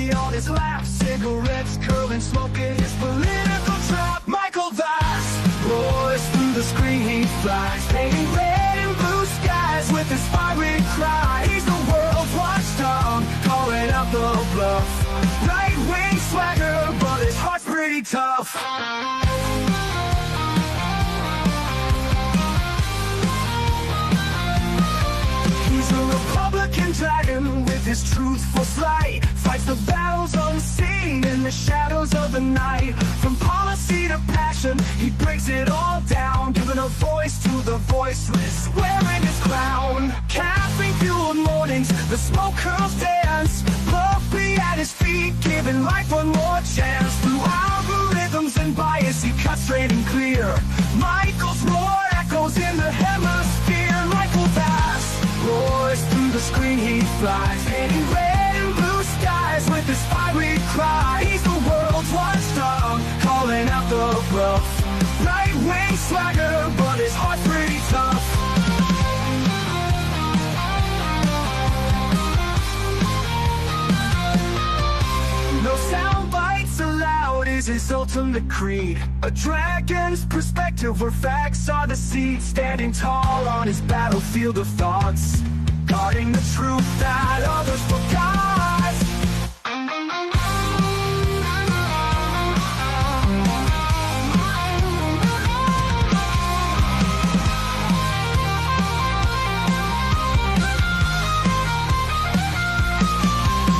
Coffee on his lap, cigarettes curling, smoking his political trap. Michael Vass roars through the screen, he flies, painting red and blue skies with his fiery cry. He's the world's watchdog, calling out the bluff. Right-wing swagger, but his heart's pretty tough. He's a Republican dragon with his truthful slight, fights the battles unseen in the shadows of the night. From policy to passion, he breaks it all down, giving a voice to the voiceless, wearing his crown. Caffeine-fueled mornings, the smoke curls dance, Puppy at his feet, giving life one more chance. Through algorithms and bias, he cuts straight and clear. Michael's roar echoes in the hemisphere. Michael Vass roars through the screen, he flies, painting red and blue skies with his fiery cry. He's the world's watchdog, calling out the bluff. Right-wing swagger, but his heart's pretty tough. No sound bites allowed is his ultimate creed. A dragon's perspective where facts are the seed. Standing tall on his battlefield of thoughts, guarding the truth that others forgot.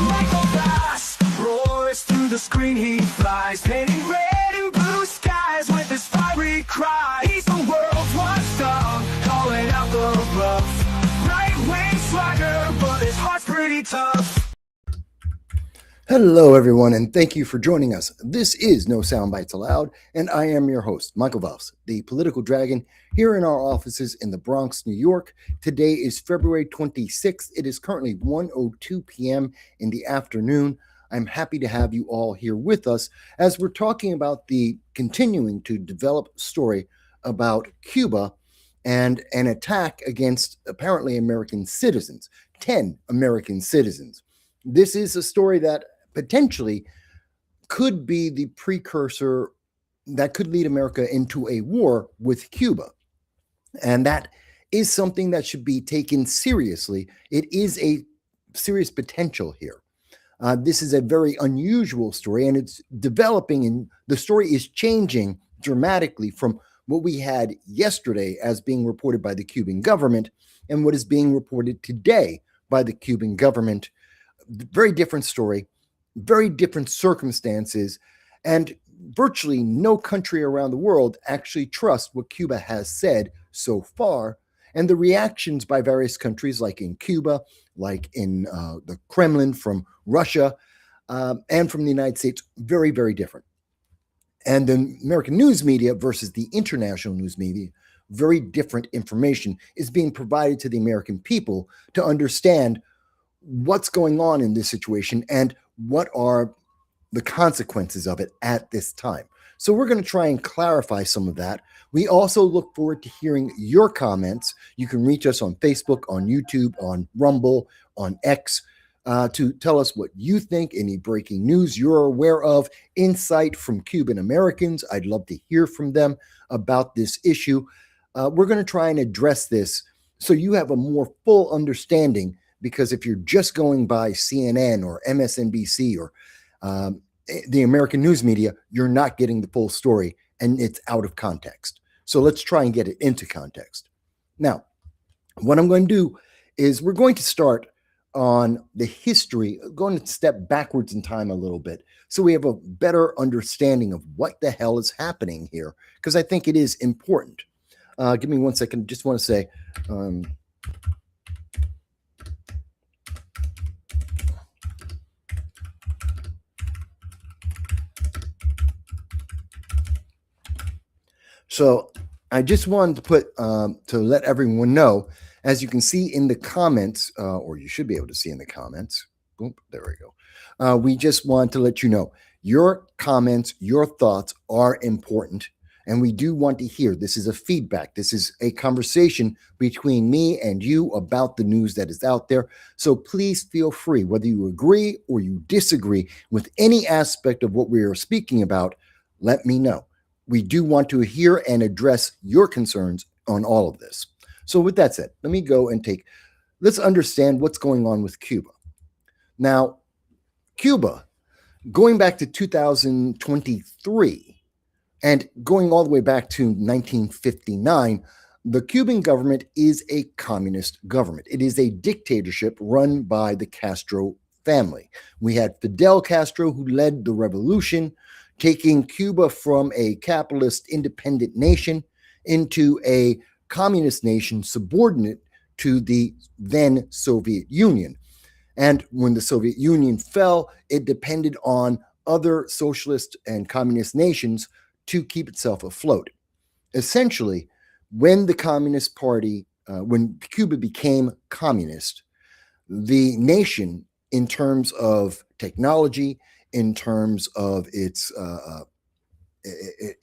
Michael Vass roars through the screen, he flies, painting red and blue skies with his fiery cry. He's the world's watchdog, calling out the bluff. Right-wing swagger, but his heart's pretty tough. Hello, everyone, and thank you for joining us. This is No Soundbites Allowed, and I am your host, Michael Vass, the political dragon, here in our offices in the Bronx, New York. Today is February 26th. It is currently 1:02 p.m. in the afternoon. I'm happy to have you all here with us as we're talking about the continuing to develop story about Cuba and an attack against apparently American citizens, 10 American citizens. This is a story that potentially could be the precursor that could lead America into a war with Cuba. And that is something that should be taken seriously. It is a serious potential here. This is a very unusual story, and it's developing, and the story is changing dramatically from what we had yesterday as being reported by the Cuban government and what is being reported today by the Cuban government. Very different story, very different circumstances, and virtually no country around the world actually trusts what Cuba has said so far. And the reactions by various countries, like in Cuba, like in the Kremlin from Russia, and from the United States, very, very different. And the American news media versus the international news media, very different information is being provided to the American people to understand what's going on in this situation and what are the consequences of it at this time. So we're going to try and clarify some of that. We also look forward to hearing your comments. You can reach us on Facebook, on YouTube, on Rumble, on X, to tell us what you think, any breaking news you're aware of, insight from Cuban Americans. I'd love to hear from them about this issue. We're going to try and address this so you have a more full understanding, because if you're just going by CNN or MSNBC or the American news media, you're not getting the full story, and it's out of context. So let's try and get it into context. Now, what I'm going to do is we're going to start on the history, going to step backwards in time a little bit so we have a better understanding of what the hell is happening here, because I think it is important. Give me 1 second. Just want to say, so I just wanted to put, to let everyone know, as you can see in the comments, or you should be able to see in the comments. Boom, there we go. We just want to let you know your comments, your thoughts are important. And we do want to hear. This is a feedback. This is a conversation between me and you about the news that is out there. So please feel free, whether you agree or you disagree with any aspect of what we are speaking about, let me know. We do want to hear and address your concerns on all of this. So with that said, let me go and let's understand what's going on with Cuba. Now, Cuba, going back to 2023, and going all the way back to 1959, the Cuban government is a communist government. It is a dictatorship run by the Castro family. We had Fidel Castro, who led the revolution, taking Cuba from a capitalist independent nation into a communist nation subordinate to the then Soviet Union. And when the Soviet Union fell, it depended on other socialist and communist nations to keep itself afloat. Essentially, when the Communist Party, when Cuba became communist, the nation, in terms of technology, in terms of its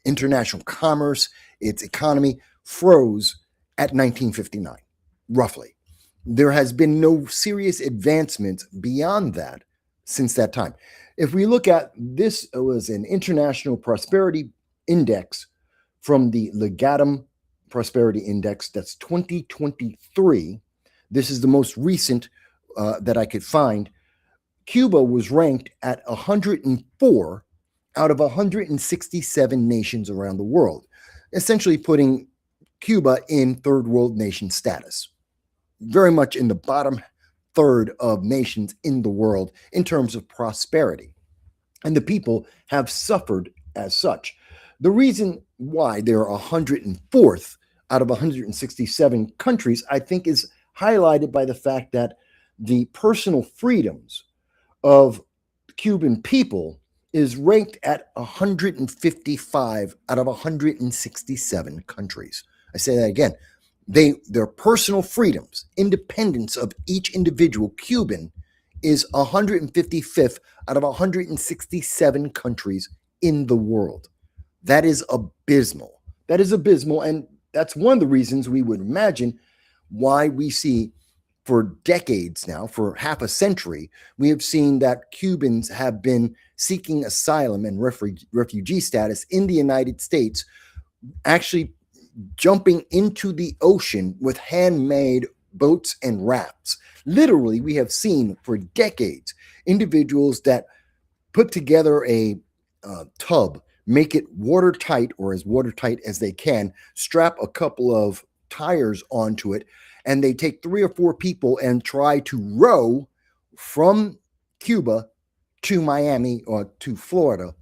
international commerce, its economy, froze at 1959, roughly. There has been no serious advancement beyond that since that time. If we look at this, it was an international prosperity index from the Legatum Prosperity Index. That's 2023. This is the most recent that I could find. Cuba was ranked at 104 out of 167 nations around the world, essentially putting Cuba in third world nation status, very much in the bottom third of nations in the world in terms of prosperity. And the people have suffered as such. The reason why they're 104th out of 167 countries, I think, is highlighted by the fact that the personal freedoms of Cuban people is ranked at 155 out of 167 countries. I say that again. Their personal freedoms, independence of each individual Cuban, is 155th out of 167 countries in the world. That is abysmal. That is abysmal, and that's one of the reasons we would imagine why we see for decades now, for half a century, we have seen that Cubans have been seeking asylum and refugee status in the United States, actually jumping into the ocean with handmade boats and rafts. Literally, we have seen for decades individuals that put together a tub, make it watertight or as watertight as they can, strap a couple of tires onto it, and they take 3 or 4 people and try to row from Cuba to Miami or to Florida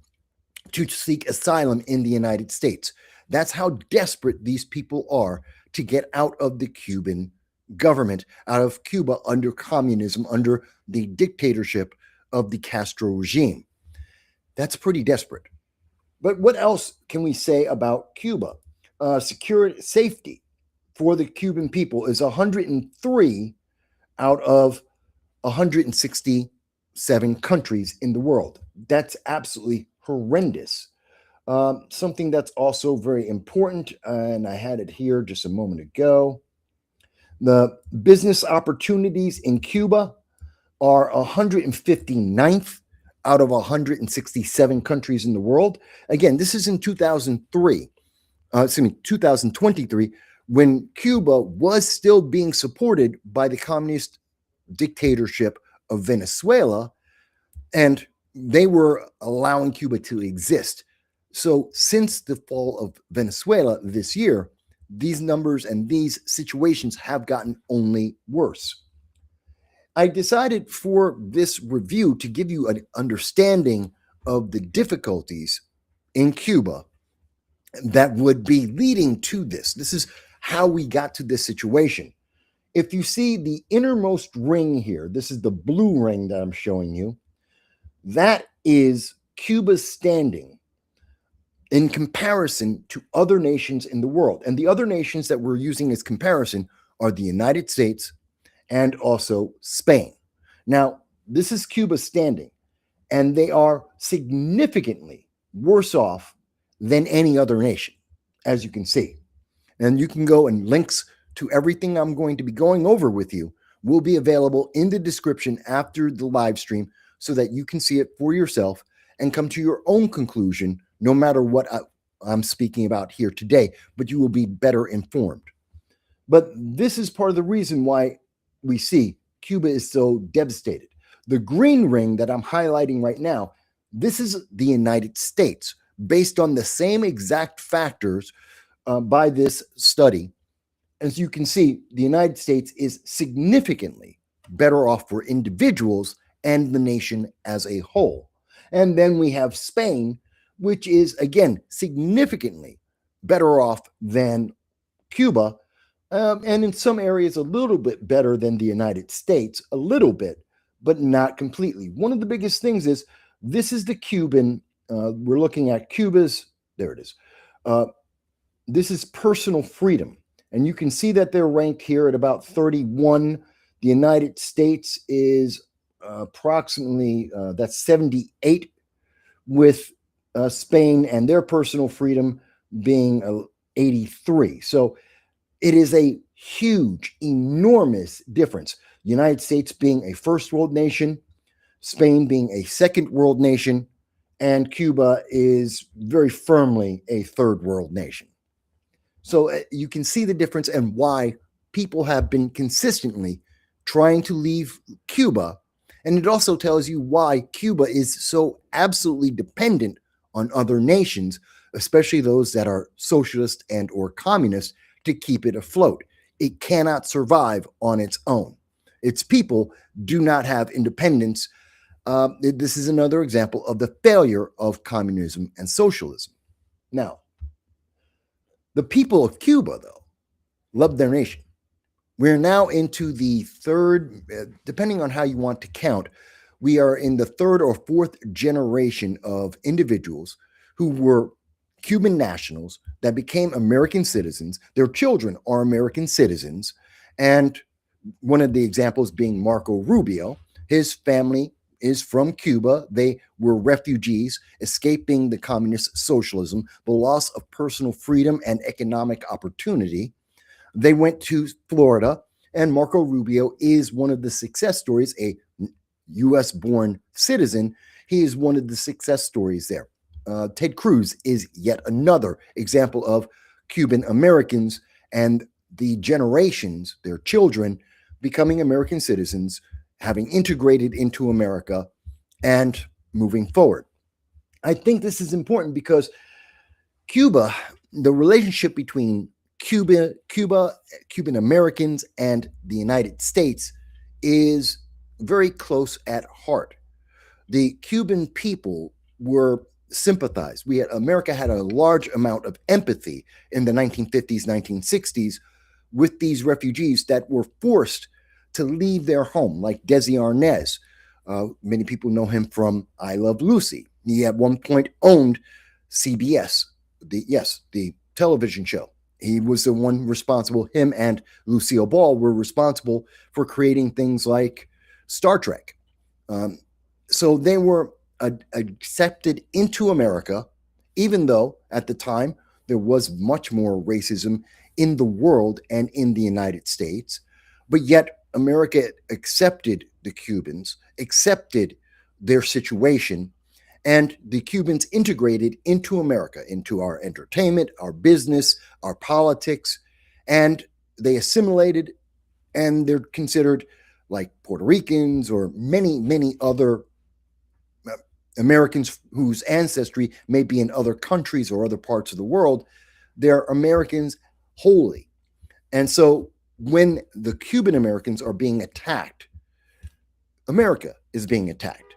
to seek asylum in the United States. That's how desperate these people are to get out of the Cuban government, out of Cuba under communism, under the dictatorship of the Castro regime. That's pretty desperate. But what else can we say about Cuba? Security, safety for the Cuban people is 103 out of 167 countries in the world. That's absolutely horrendous. Something that's also very important, and I had it here just a moment ago. The business opportunities in Cuba are 159th out of 167 countries in the world. Again, this is in 2023, when Cuba was still being supported by the communist dictatorship of Venezuela, and they were allowing Cuba to exist. So since the fall of Venezuela this year, these numbers and these situations have gotten only worse. I decided for this review to give you an understanding of the difficulties in Cuba that would be leading to this. This is how we got to this situation. If you see the innermost ring here, this is the blue ring that I'm showing you, that is Cuba's standing in comparison to other nations in the world. And the other nations that we're using as comparison are the United States and also Spain. Now, this is Cuba's standing, and they are significantly worse off than any other nation. as you can see. And you can go, and links to everything I'm going to be going over with you will be available in the description after the live stream so that you can see it for yourself and come to your own conclusion, no matter what I'm speaking about here today, but you will be better informed. But this is part of the reason why we see Cuba is so devastated. The green ring that I'm highlighting right now, this is the United States, based on the same exact factors by this study. As you can see, the United States is significantly better off for individuals and the nation as a whole. And then we have Spain, which is, again, significantly better off than Cuba, and in some areas a little bit better than the United States, a little bit, but not completely. One of the biggest things is this is the Cuban, we're looking at Cuba's, there it is. This is personal freedom. And you can see that they're ranked here at about 31. The United States is approximately, that's 78, with Spain and their personal freedom being 83. So it is a huge, enormous difference. The United States being a first world nation, Spain being a second world nation, and Cuba is very firmly a third world nation. So you can see the difference and why people have been consistently trying to leave Cuba. And it also tells you why Cuba is so absolutely dependent on other nations, especially those that are socialist and or communist, to keep it afloat. It cannot survive on its own. Its people do not have independence. This is another example of the failure of communism and socialism. Now, the people of Cuba, though, love their nation. We're now into the third, depending on how you want to count, we are in the third or fourth generation of individuals who were Cuban nationals that became American citizens. Their children are American citizens. And one of the examples being Marco Rubio. His family is from Cuba. They were refugees escaping the communist socialism, the loss of personal freedom and economic opportunity. They went to Florida, and Marco Rubio is one of the success stories, a U.S.-born citizen. He is one of the success stories there. Ted Cruz is yet another example of Cuban Americans and the generations, their children, becoming American citizens, having integrated into America and moving forward. I think this is important because Cuba, the relationship between Cuban Americans and the United States is very close at heart. The Cuban people were sympathized. America had a large amount of empathy in the 1950s, 1960s with these refugees that were forced to leave their home, like Desi Arnaz. Many people know him from I Love Lucy. He at one point owned CBS, the television show. He was the one responsible, him and Lucille Ball were responsible for creating things like Star Trek. So they were accepted into America, even though at the time there was much more racism in the world and in the United States. But yet America accepted the Cubans, accepted their situation, and the Cubans integrated into America, into our entertainment, our business, our politics, and they assimilated, and they're considered like Puerto Ricans or many, many other Americans whose ancestry may be in other countries or other parts of the world. They're Americans wholly. And so when the Cuban Americans are being attacked, America is being attacked.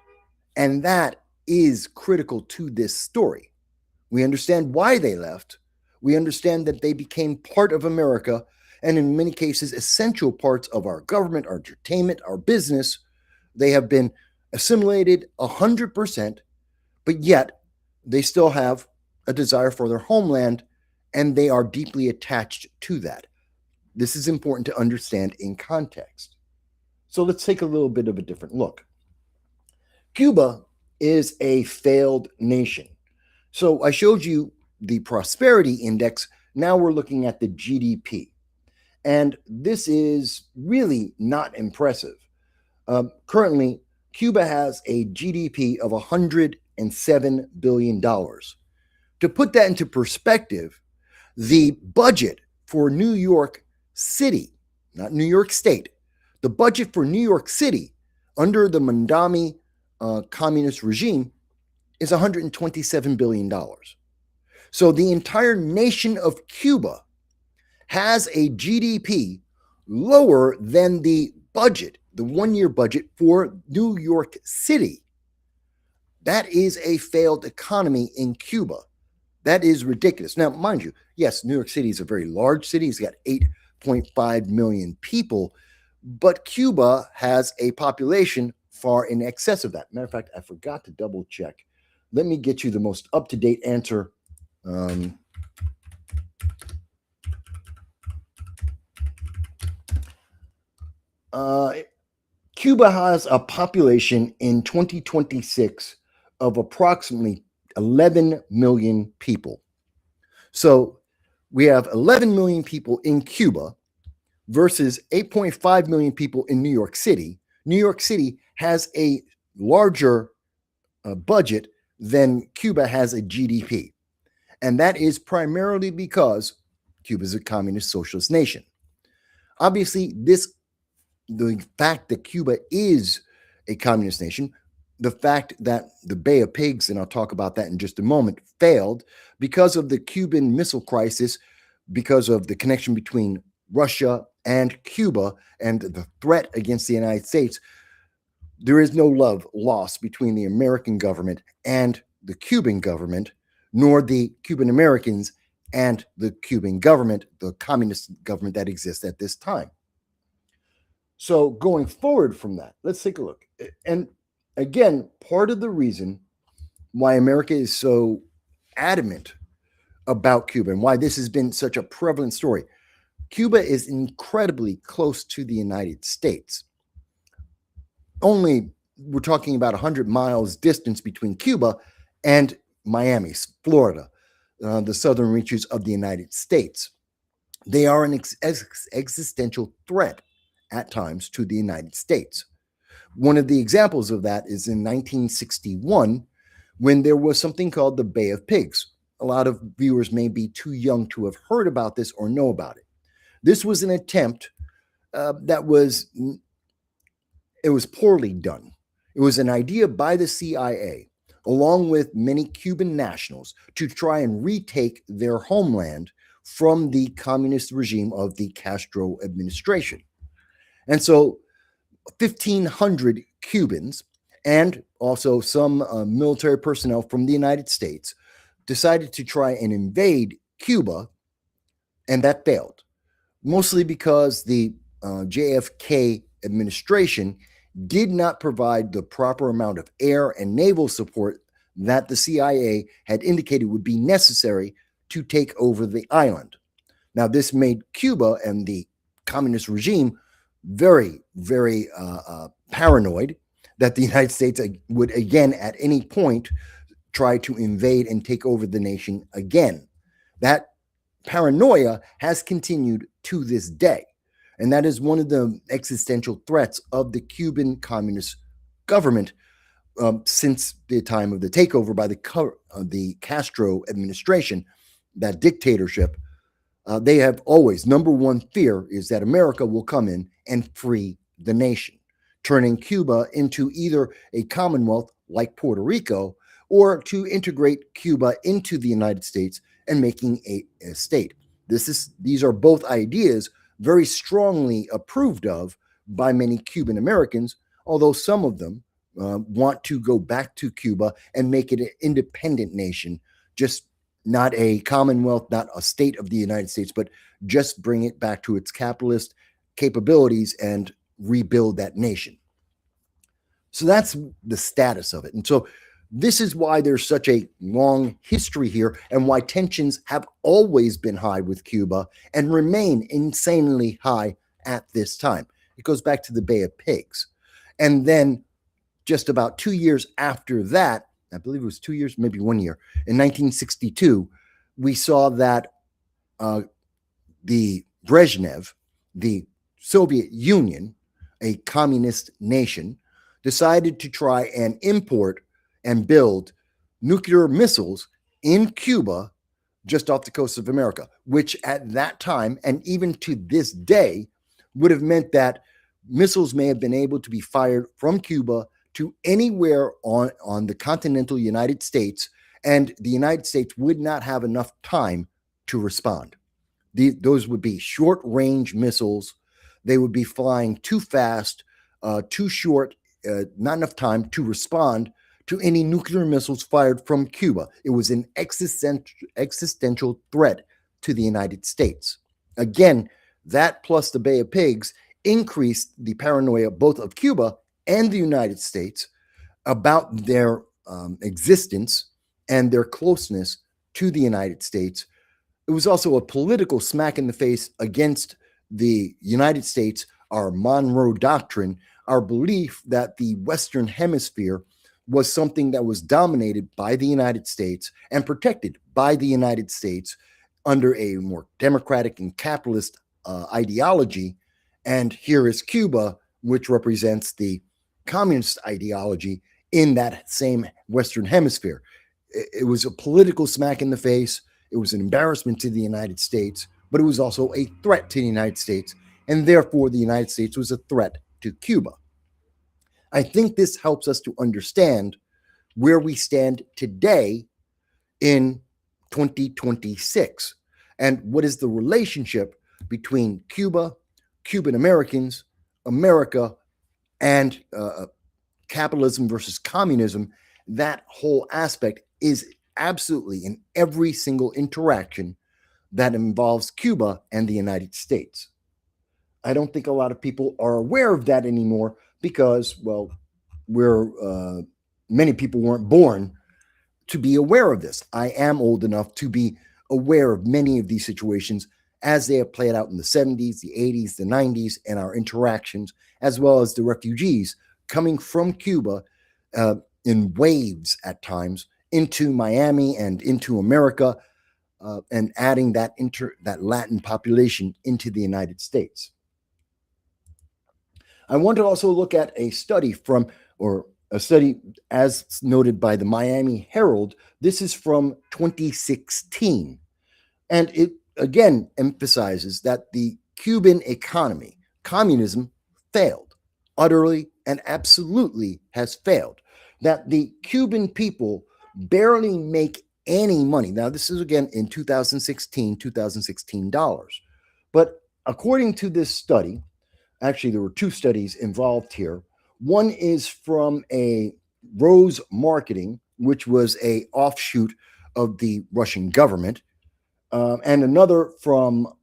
And that is critical to this story. We understand why they left. We understand that they became part of America, and in many cases, essential parts of our government, our entertainment, our business. They have been assimilated 100%, but yet they still have a desire for their homeland, and they are deeply attached to that. This is important to understand in context. So let's take a little bit of a different look. Cuba is a failed nation. So I showed you the prosperity index, now we're looking at the GDP. And this is really not impressive. Currently, Cuba has a GDP of $107 billion. To put that into perspective, the budget for New York City, not New York State, the budget for New York City under the Mandami communist regime is $127 billion. So the entire nation of Cuba has a GDP lower than the budget, the 1 year budget for New York City. That is a failed economy in Cuba. That is ridiculous. Now, mind you, yes, New York City is a very large city. It's got 8.5 million people, but Cuba has a population far in excess of that. Matter of fact, I forgot to double check. Let me get you the most up-to-date answer. Cuba has a population in 2026 of approximately 11 million people. So we have 11 million people in Cuba versus 8.5 million people in New York City. New York City has a larger budget than Cuba has a GDP. And that is primarily because Cuba is a communist socialist nation. Obviously, the fact that Cuba is a communist nation, the fact that the Bay of Pigs, and I'll talk about that in just a moment, failed because of the Cuban Missile Crisis, because of the connection between Russia and Cuba and the threat against the United States. There is no love lost between the American government and the Cuban government, nor the Cuban Americans and the Cuban government, the communist government that exists at this time. So going forward from that, let's take a look. And again, part of the reason why America is so adamant about Cuba and why this has been such a prevalent story, Cuba is incredibly close to the United States. We're talking about 100 miles distance between Cuba and Miami, Florida, the southern reaches of the United States. They are an existential threat at times to the United States. One of the examples of that is in 1961, when there was something called the Bay of Pigs. A lot of viewers may be too young to have heard about this or know about it. This was an attempt it was poorly done. It was an idea by the CIA, along with many Cuban nationals, to try and retake their homeland from the communist regime of the Castro administration. And so 1,500 Cubans and also some military personnel from the United States decided to try and invade Cuba, and that failed, mostly because the JFK administration did not provide the proper amount of air and naval support that the CIA had indicated would be necessary to take over the island. Now, this made Cuba and the communist regime very, very paranoid that the United States would again at any point try to invade and take over the nation again. That paranoia has continued to this day. And that is one of the existential threats of the Cuban Communist government since the time of the takeover by the Castro administration, that dictatorship. They have always, number one fear is that America will come in and free the nation, turning Cuba into either a commonwealth like Puerto Rico or to integrate Cuba into the United States and making a state. These are both ideas very strongly approved of by many Cuban Americans, although some of them want to go back to Cuba and make it an independent nation, just not a commonwealth, not a state of the United States, but just bring it back to its capitalist capabilities and rebuild that nation. So that's the status of it. And so this is why there's such a long history here and why tensions have always been high with Cuba and remain insanely high at this time. It goes back to the Bay of Pigs. And then just about 2 years after that, I believe it was 2 years, maybe 1 year, in 1962, we saw that uh, the Brezhnev, the Soviet Union, a communist nation, decided to try and import and build nuclear missiles in Cuba just off the coast of America, which at that time and even to this day would have meant that missiles may have been able to be fired from Cuba to anywhere on the continental United States, and the United States would not have enough time to respond. Those would be short range missiles. They would be flying too fast, too short, not enough time to respond to any nuclear missiles fired from Cuba. It was an existential threat to the United States. Again, that plus the Bay of Pigs increased the paranoia both of Cuba and the United States about their existence and their closeness to the United States. It was also a political smack in the face against the United States, our Monroe Doctrine, our belief that the Western Hemisphere was something that was dominated by the United States and protected by the United States under a more democratic and capitalist ideology. And here is Cuba, which represents the communist ideology in that same Western Hemisphere. It was a political smack in the face. It was an embarrassment to the United States, but it was also a threat to the United States, and therefore the United States was a threat to Cuba. I think this helps us to understand where we stand today in 2026 and what is the relationship between Cuba, Cuban Americans, America, and capitalism versus communism. That whole aspect is absolutely in every single interaction that involves Cuba and the United States. I don't think a lot of people are aware of that anymore because, well, many people weren't born to be aware of this. I am old enough to be aware of many of these situations as they have played out in the 70s, the 80s, the 90s, and our interactions, as well as the refugees coming from Cuba in waves at times into Miami and into America, and adding that Latin population into the United States. I want to also look at a study as noted by the Miami Herald. This is from 2016. And it again emphasizes that the Cuban economy, communism, failed utterly and absolutely has failed. That the Cuban people barely make any money. Now, this is again in 2016 dollars. But according to this study, actually, there were two studies involved here. One is from a Rose Marketing, which was a offshoot of the Russian government, and another from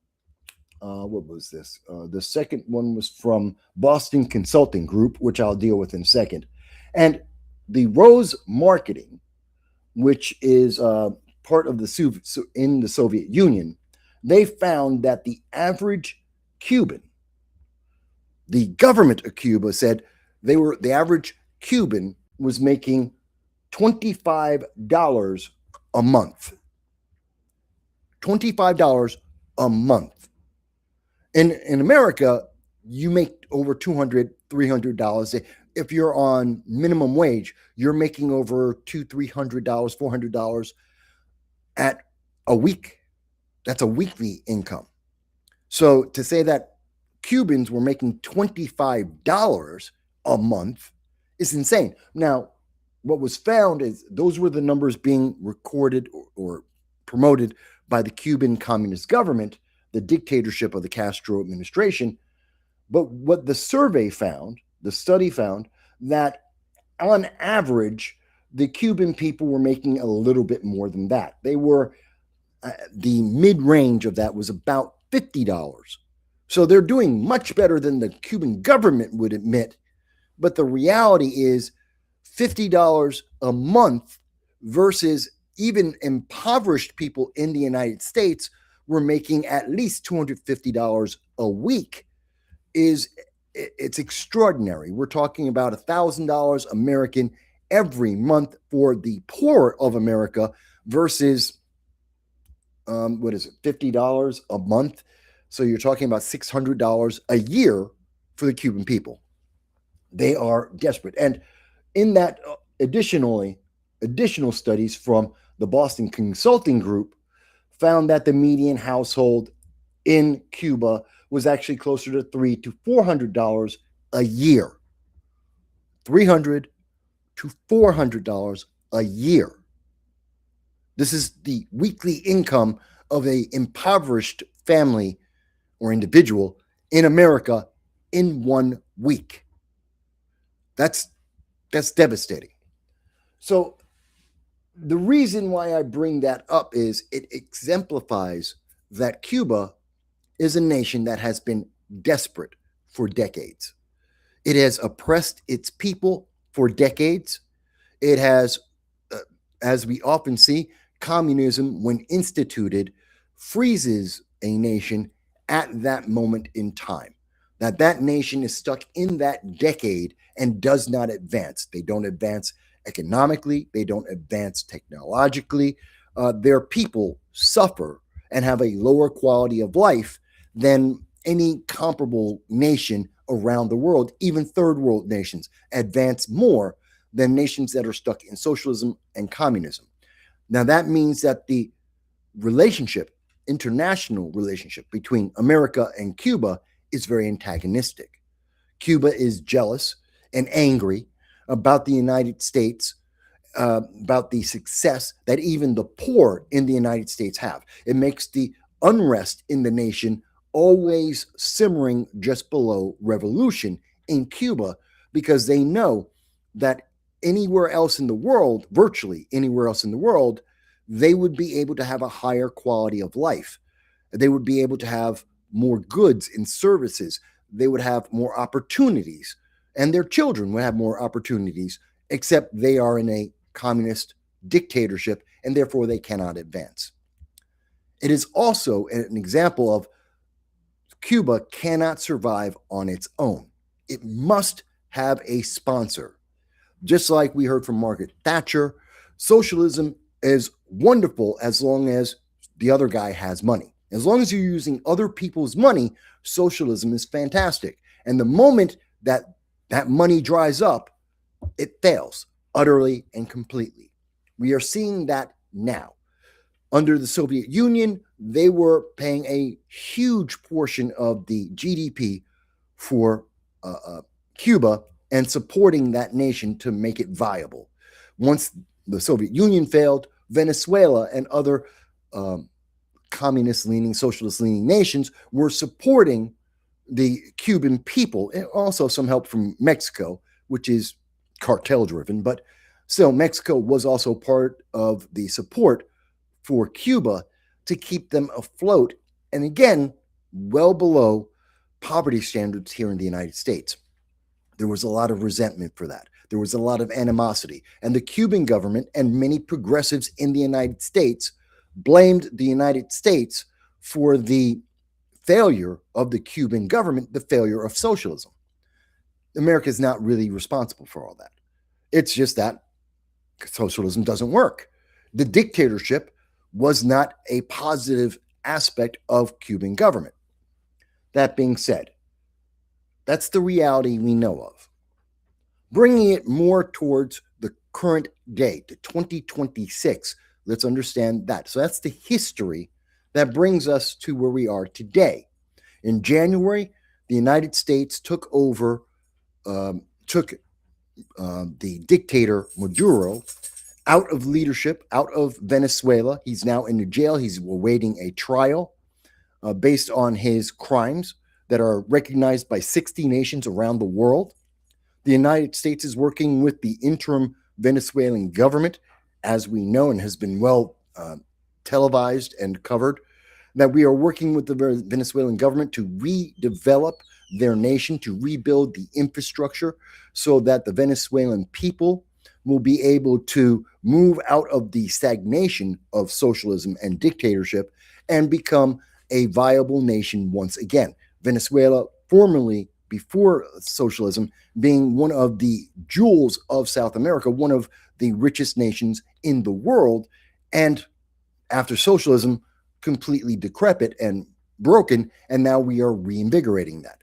what was this? The second one was from Boston Consulting Group, which I'll deal with in a second. And the Rose Marketing, which is part of in the Soviet Union, they found that the average Cuban, the government of Cuba said the average Cuban was making $25 a month. $25 a month. In America, you make over $200, $300. If you're on minimum wage, you're making over $200, $300, $400 at a week. That's a weekly income. So to say that Cubans were making $25 a month is insane. Now, what was found is those were the numbers being recorded or promoted by the Cuban Communist government, the dictatorship of the Castro administration. But what the study found, that on average, the Cuban people were making a little bit more than that. They were, the mid-range of that was about $50. So they're doing much better than the Cuban government would admit. But the reality is $50 a month versus even impoverished people in the United States were making at least $250 a week. It's extraordinary. We're talking about $1,000 American every month for the poor of America versus what is it, $50 a month. So you're talking about $600 a year for the Cuban people. They are desperate. And in that, additional studies from the Boston Consulting Group found that the median household in Cuba was actually closer to $300 to $400 a year. $300 to $400 a year. This is the weekly income of a impoverished family or individual in America in 1 week. That's devastating. So the reason why I bring that up is it exemplifies that Cuba is a nation that has been desperate for decades. It has oppressed its people for decades. It has, as we often see, communism, when instituted, freezes a nation at that moment in time. That nation is stuck in that decade and does not advance. They don't advance economically, they don't advance technologically. Their people suffer and have a lower quality of life than any comparable nation around the world. Even third world nations advance more than nations that are stuck in socialism and communism. Now, that means that the relationship, international relationship between America and Cuba is very antagonistic. Cuba is jealous and angry about the United States, about the success that even the poor in the United States have. It makes the unrest in the nation always simmering just below revolution in Cuba, because they know that anywhere else in the world, virtually anywhere else in the world, they would be able to have a higher quality of life. They would be able to have more goods and services. They would have more opportunities, and their children would have more opportunities, except they are in a communist dictatorship and therefore they cannot advance. It is also an example of Cuba cannot survive on its own. It must have a sponsor. Just like we heard from Margaret Thatcher, socialism is wonderful as long as the other guy has money. As long as you're using other people's money, socialism is fantastic. And the moment that that money dries up, it fails utterly and completely. We are seeing that now. Under the Soviet Union, they were paying a huge portion of the GDP for Cuba and supporting that nation to make it viable. Once the Soviet Union failed, Venezuela and other communist-leaning, socialist-leaning nations were supporting the Cuban people, and also some help from Mexico, which is cartel-driven. But still, Mexico was also part of the support for Cuba to keep them afloat, and again, well below poverty standards here in the United States. There was a lot of resentment for that. There was a lot of animosity. And the Cuban government and many progressives in the United States blamed the United States for the failure of the Cuban government, the failure of socialism. America is not really responsible for all that. It's just that socialism doesn't work. The dictatorship was not a positive aspect of Cuban government. That being said, that's the reality we know of. Bringing it more towards the current day, to 2026, let's understand that. So that's the history that brings us to where we are today. In January, the United States took over, the dictator Maduro out of leadership, out of Venezuela. He's now in the jail. He's awaiting a trial based on his crimes that are recognized by 60 nations around the world. The United States is working with the interim Venezuelan government, as we know, and has been well televised and covered, that we are working with the Venezuelan government to redevelop their nation, to rebuild the infrastructure so that the Venezuelan people will be able to move out of the stagnation of socialism and dictatorship and become a viable nation once again. Venezuela, formerly before socialism, being one of the jewels of South America, one of the richest nations in the world, and after socialism, completely decrepit and broken, and now we are reinvigorating that.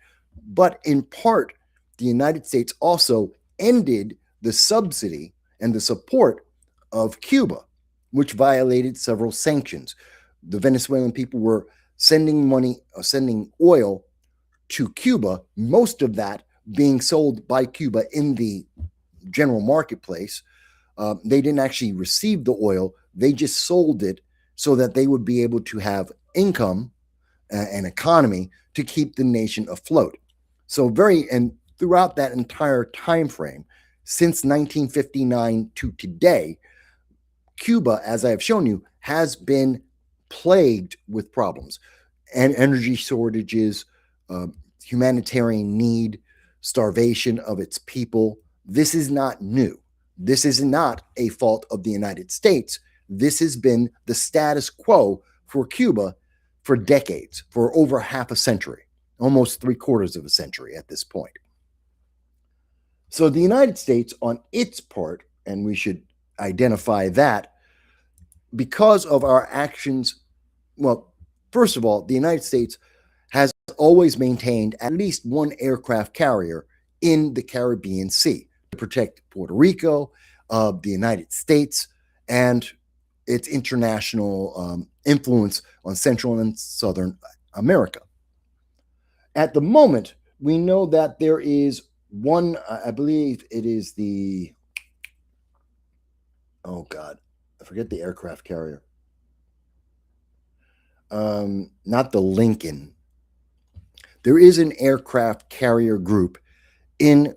But in part, the United States also ended the subsidy and the support of Cuba, which violated several sanctions. The Venezuelan people were sending money, sending oil to Cuba, most of that being sold by Cuba in the general marketplace. They didn't actually receive the oil, they just sold it so that they would be able to have income and economy to keep the nation afloat. So and throughout that entire time frame, since 1959 to today, Cuba, as I have shown you, has been plagued with problems and energy shortages, uh, humanitarian need, starvation of its people. This is not new. This is not a fault of the United States. This has been the status quo for Cuba for decades, for over half a century, almost three-quarters of a century at this point. So the United States, on its part, and we should identify that, because of our actions, well, first of all, the United States has always maintained at least one aircraft carrier in the Caribbean Sea to protect Puerto Rico, the United States, and its international influence on Central and Southern America. At the moment, we know that there is one, I believe it is the, oh God, I forget the aircraft carrier. Not the Lincoln. There is an aircraft carrier group in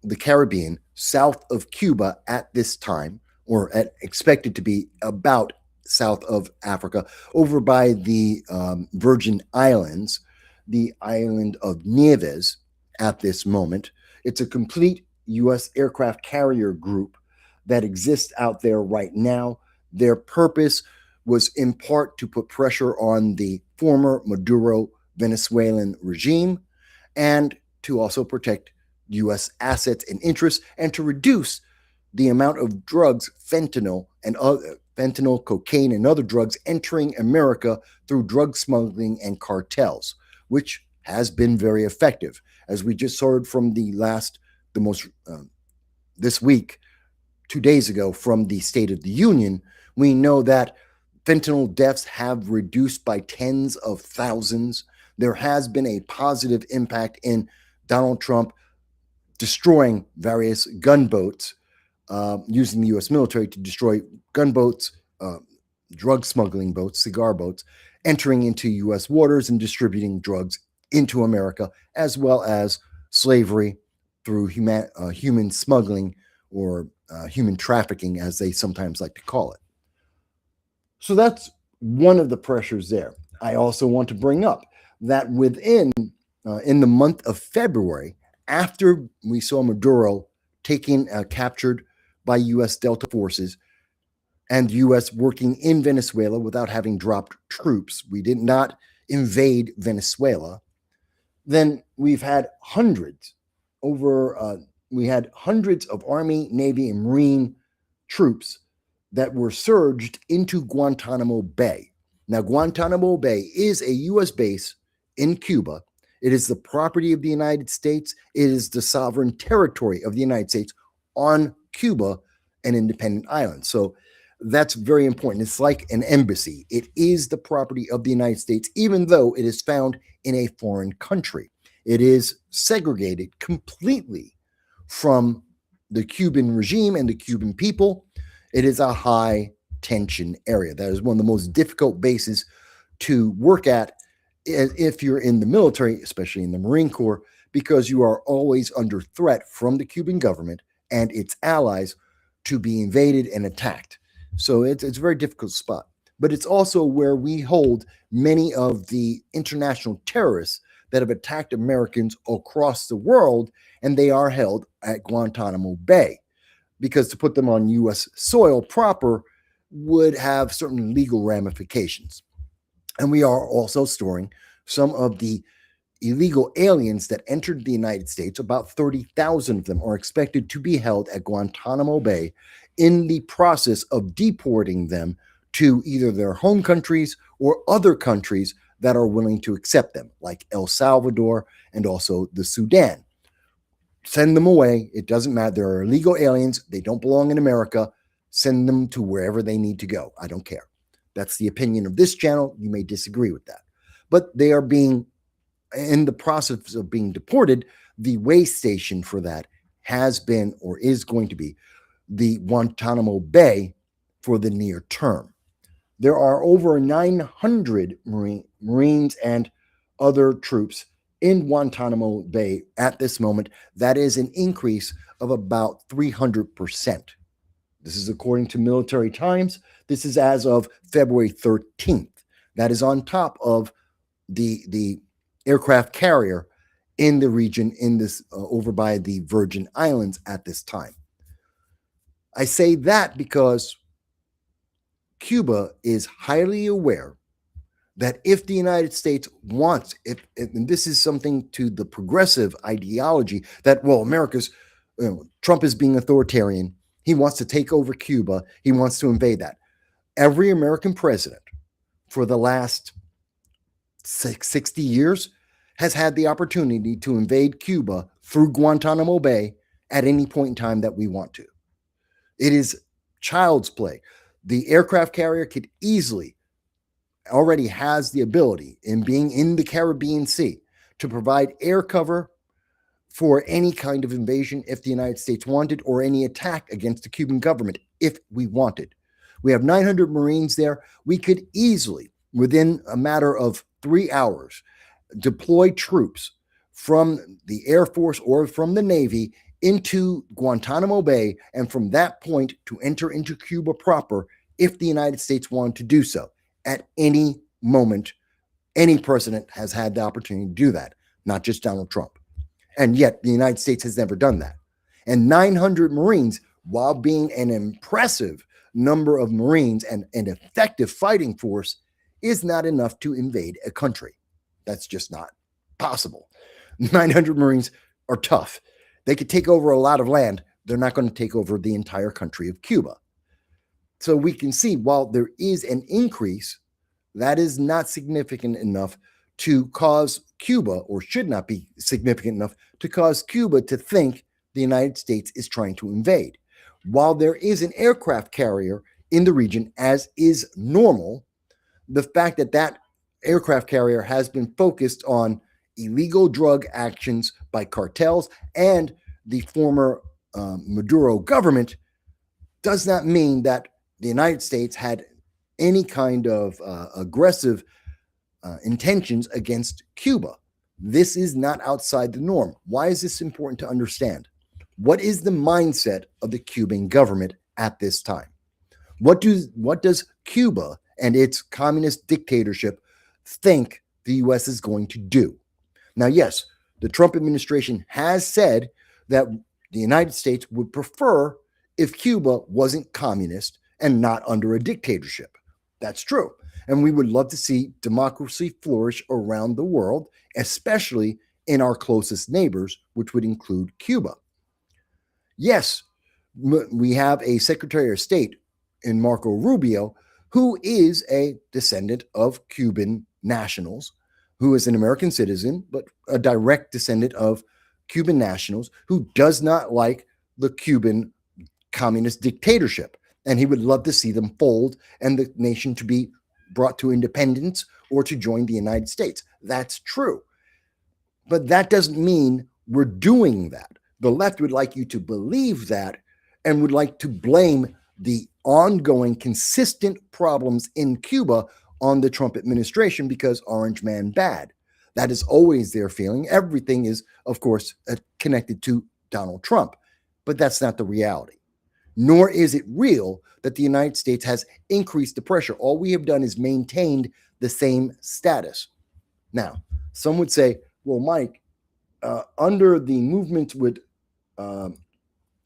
the Caribbean south of Cuba at this time, or expected to be about south of Africa, over by the Virgin Islands, the island of Nieves at this moment. It's a complete U.S. aircraft carrier group that exists out there right now. Their purpose was in part to put pressure on the former Maduro Venezuelan regime and to also protect U.S. assets and interests and to reduce the amount of drugs, fentanyl, cocaine, and other drugs entering America through drug smuggling and cartels, which has been very effective. As we just heard from this week, 2 days ago, from the State of the Union, we know that fentanyl deaths have reduced by tens of thousands. There has been a positive impact in Donald Trump destroying various gunboats, using the U.S. military to destroy gunboats, drug smuggling boats, cigar boats, entering into U.S. waters and distributing drugs into America, as well as slavery through human smuggling or human trafficking, as they sometimes like to call it. So that's one of the pressures there. I also want to bring up that in the month of February, after we saw Maduro captured by U.S. Delta forces and U.S. working in Venezuela without having dropped troops, we did not invade Venezuela. Then we've had hundreds of Army, Navy, and Marine troops that were surged into Guantanamo Bay. Now, Guantanamo Bay is a U.S. base in Cuba. It is the property of the United States. It is the sovereign territory of the United States on Cuba, an independent island. So that's very important. It's like an embassy. It is the property of the United States, even though it is found in a foreign country. It is segregated completely from the Cuban regime and the Cuban people. It is a high tension area. That is one of the most difficult bases to work at if you're in the military, especially in the Marine Corps, because you are always under threat from the Cuban government and its allies to be invaded and attacked. So it's a very difficult spot. But it's also where we hold many of the international terrorists that have attacked Americans across the world, and they are held at Guantanamo Bay, because to put them on U.S. soil proper would have certain legal ramifications. And we are also storing some of the illegal aliens that entered the United States. About 30,000 of them are expected to be held at Guantanamo Bay in the process of deporting them to either their home countries or other countries that are willing to accept them, like El Salvador and also the Sudan. Send them away. It doesn't matter. They're illegal aliens. They don't belong in America. Send them to wherever they need to go. I don't care. That's the opinion of this channel. You may disagree with that. But they are being, in the process of being deported. The way station for that has been or is going to be the Guantanamo Bay for the near term. There are over 900 Marines and other troops in Guantanamo Bay at this moment. That is an increase of about 300%. This is according to Military Times. This is as of February 13th. That is on top of the aircraft carrier in the region in this over by the Virgin Islands at this time. I say that because Cuba is highly aware that if the United States wants, and this is something to the progressive ideology that, well, Trump is being authoritarian. He wants to take over Cuba. He wants to invade that. Every American president for the last 60 years has had the opportunity to invade Cuba through Guantanamo Bay at any point in time that we want to. It is child's play. The aircraft carrier could already has the ability in being in the Caribbean Sea to provide air cover for any kind of invasion if the United States wanted, or any attack against the Cuban government if we wanted. We have 900 Marines there. We could easily, within a matter of 3 hours, deploy troops from the Air Force or from the Navy into Guantanamo Bay, and from that point to enter into Cuba proper if the United States wanted to do so. At any moment, any president has had the opportunity to do that, not just Donald Trump. And yet the United States has never done that. And 900 Marines, while being an impressive number of Marines and an effective fighting force, is not enough to invade a country. That's just not possible. 900 Marines are tough. They could take over a lot of land. They're not going to take over the entire country of Cuba. So we can see, while there is an increase, that is not significant enough to cause Cuba, or should not be significant enough to cause Cuba to think the United States is trying to invade. While there is an aircraft carrier in the region, as is normal, the fact that that aircraft carrier has been focused on illegal drug actions by cartels and the former Maduro government does not mean that the United States had any kind of aggressive intentions against Cuba. This is not outside the norm. Why is this important to understand? What is the mindset of the Cuban government at this time? What does Cuba and its communist dictatorship think the U.S. is going to do? Now, yes, the Trump administration has said that the United States would prefer if Cuba wasn't communist and not under a dictatorship. That's true. And we would love to see democracy flourish around the world, especially in our closest neighbors, which would include Cuba. Yes, we have a Secretary of State in Marco Rubio, who is a descendant of Cuban nationals, who is an American citizen, but a direct descendant of Cuban nationals, who does not like the Cuban communist dictatorship. And he would love to see them fold and the nation to be brought to independence or to join the United States. That's true. But that doesn't mean we're doing that. The left would like you to believe that and would like to blame the ongoing consistent problems in Cuba on the Trump administration because Orange Man bad. That is always their feeling. Everything is, of course, connected to Donald Trump. But that's not the reality. Nor is it real that the United States has increased the pressure. All we have done is maintained the same status. Now, some would say, well, Mike, under the movement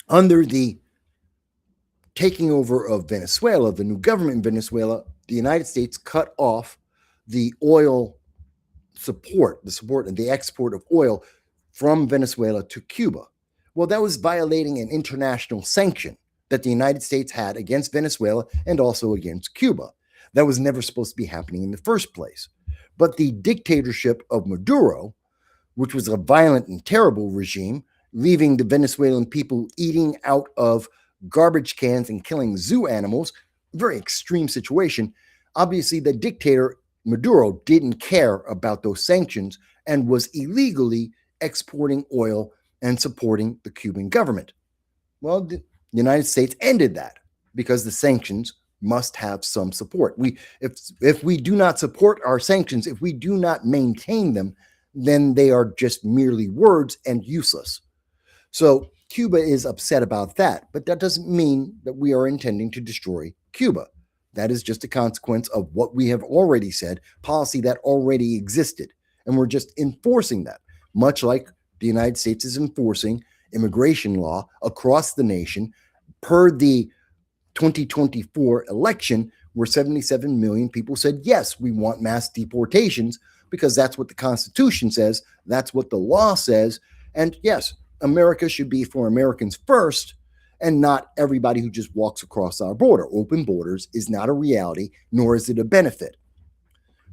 under the taking over of Venezuela, the new government in Venezuela, the United States cut off the oil support and the export of oil from Venezuela to Cuba. Well, that was violating an international sanction that the United States had against Venezuela and also against Cuba. That was never supposed to be happening in the first place. But the dictatorship of Maduro, which was a violent and terrible regime, leaving the Venezuelan people eating out of garbage cans and killing zoo animals, very extreme situation. Obviously, the dictator Maduro didn't care about those sanctions and was illegally exporting oil and supporting the Cuban government. Well, the United States ended that because the sanctions must have some support. If we do not support our sanctions, if we do not maintain them, then they are just merely words and useless. So Cuba is upset about that, but that doesn't mean that we are intending to destroy Cuba. That is just a consequence of what we have already said, policy that already existed. And we're just enforcing that, much like the United States is enforcing immigration law across the nation per the 2024 election, where 77 million people said, yes, we want mass deportations because that's what the Constitution says. That's what the law says. And yes, America should be for Americans first and not everybody who just walks across our border. Open borders is not a reality, nor is it a benefit.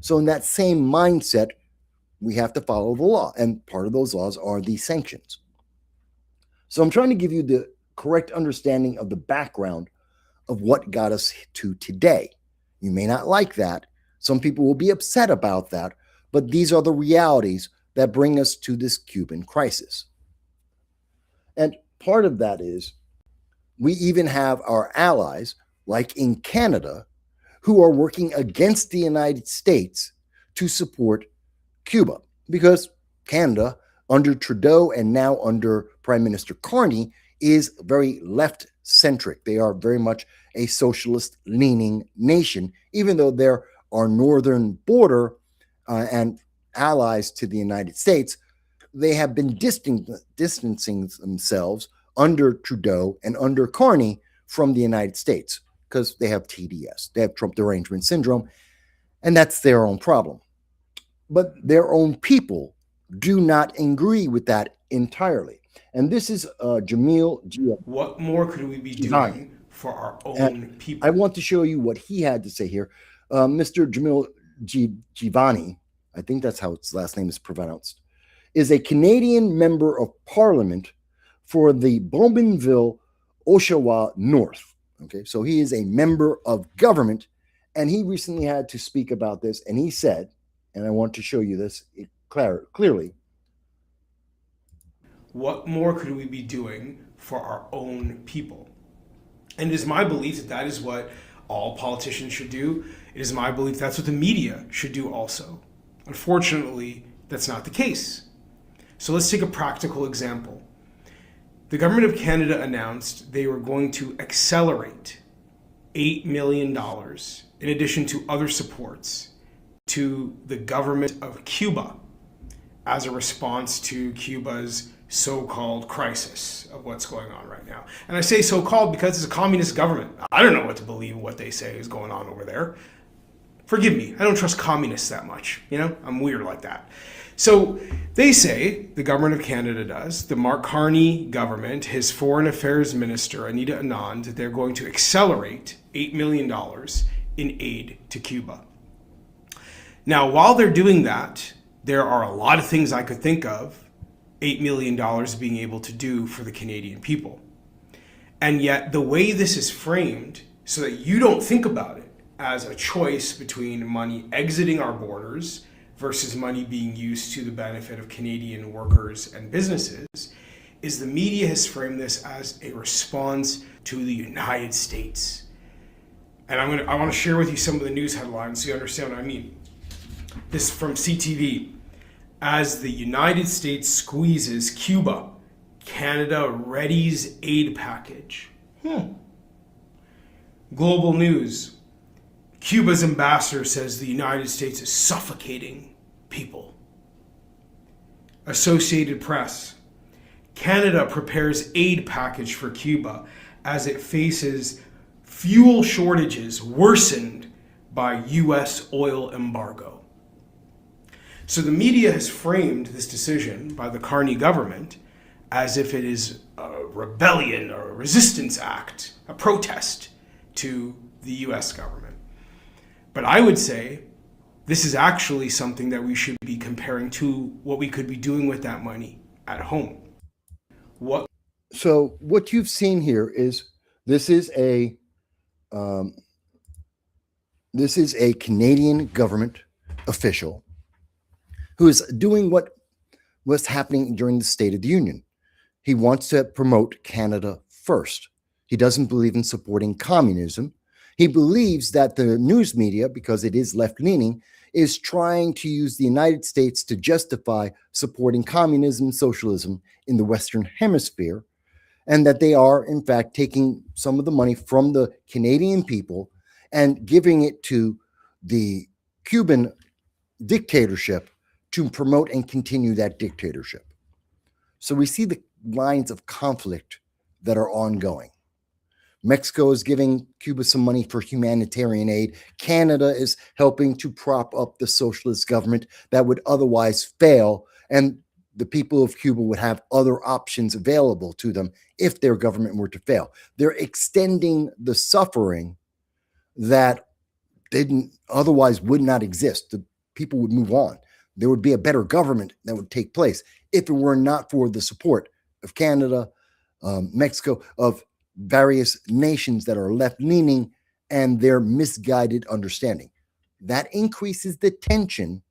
So in that same mindset, we have to follow the law. And part of those laws are the sanctions. So I'm trying to give you the correct understanding of the background of what got us to today. You may not like that. Some people will be upset about that, but these are the realities that bring us to this Cuban crisis. And part of that is we even have our allies, like in Canada, who are working against the United States to support Cuba, because Canada, under Trudeau and now under Prime Minister Carney, is very left-centric. They are very much a socialist-leaning nation, even though they're our northern border and allies to the United States. They have been distancing themselves under Trudeau and under Carney from the United States because they have TDS. They have Trump derangement syndrome, and that's their own problem. But their own people do not agree with that entirely. And this is Jamil Giovanni. What more could we be doing for our own people? I want to show you what he had to say here. Mr. Jamil Giovanni, I think that's how his last name is pronounced, is a Canadian member of parliament for the Bougainville, Oshawa North. Okay, so he is a member of government, and he recently had to speak about this, and he said, and I want to show you this clearly. What more could we be doing for our own people? And it is my belief that that is what all politicians should do. It is my belief that's what the media should do also. Unfortunately, that's not the case. So let's take a practical example. The government of Canada announced they were going to accelerate $8 million in addition to other supports to the government of Cuba as a response to Cuba's so-called crisis of what's going on right now. And I say so-called because it's a communist government. I don't know what to believe what they say is going on over there. Forgive me, I don't trust communists that much. I'm weird like that. So they say, the government of Canada does, the Mark Carney government, his foreign affairs minister, Anita Anand, that they're going to accelerate $8 million in aid to Cuba. Now, while they're doing that, there are a lot of things I could think of $8 million being able to do for the Canadian people. And yet the way this is framed so that you don't think about it as a choice between money exiting our borders versus money being used to the benefit of Canadian workers and businesses, is the media has framed this as a response to the United States. And I want to share with you some of the news headlines so you understand what I mean. This is from CTV. As the United States squeezes Cuba, Canada readies aid package. Global News. Cuba's ambassador says the United States is suffocating people. Associated Press. Canada prepares aid package for Cuba as it faces fuel shortages worsened by U.S. oil embargo. So the media has framed this decision by the Carney government as if it is a rebellion or a resistance act, a protest to the U.S. government. But I would say this is actually something that we should be comparing to what we could be doing with that money at home. What So what you've seen here is this is a um, Canadian government official who is doing what was happening during the State of the Union. He wants to promote Canada first. He doesn't believe in supporting communism. He believes that the news media, because it is left-leaning, is trying to use the United States to justify supporting communism, socialism in the Western Hemisphere, and that they are, in fact, taking some of the money from the Canadian people and giving it to the Cuban dictatorship to promote and continue that dictatorship. So we see the lines of conflict that are ongoing. Mexico is giving Cuba some money for humanitarian aid. Canada is helping to prop up the socialist government that would otherwise fail, and the people of Cuba would have other options available to them if their government were to fail. They're extending the suffering that didn't otherwise would not exist. The people would move on. There would be a better government that would take place if it were not for the support of Canada, Mexico, of various nations that are left-leaning and their misguided understanding. That increases the tension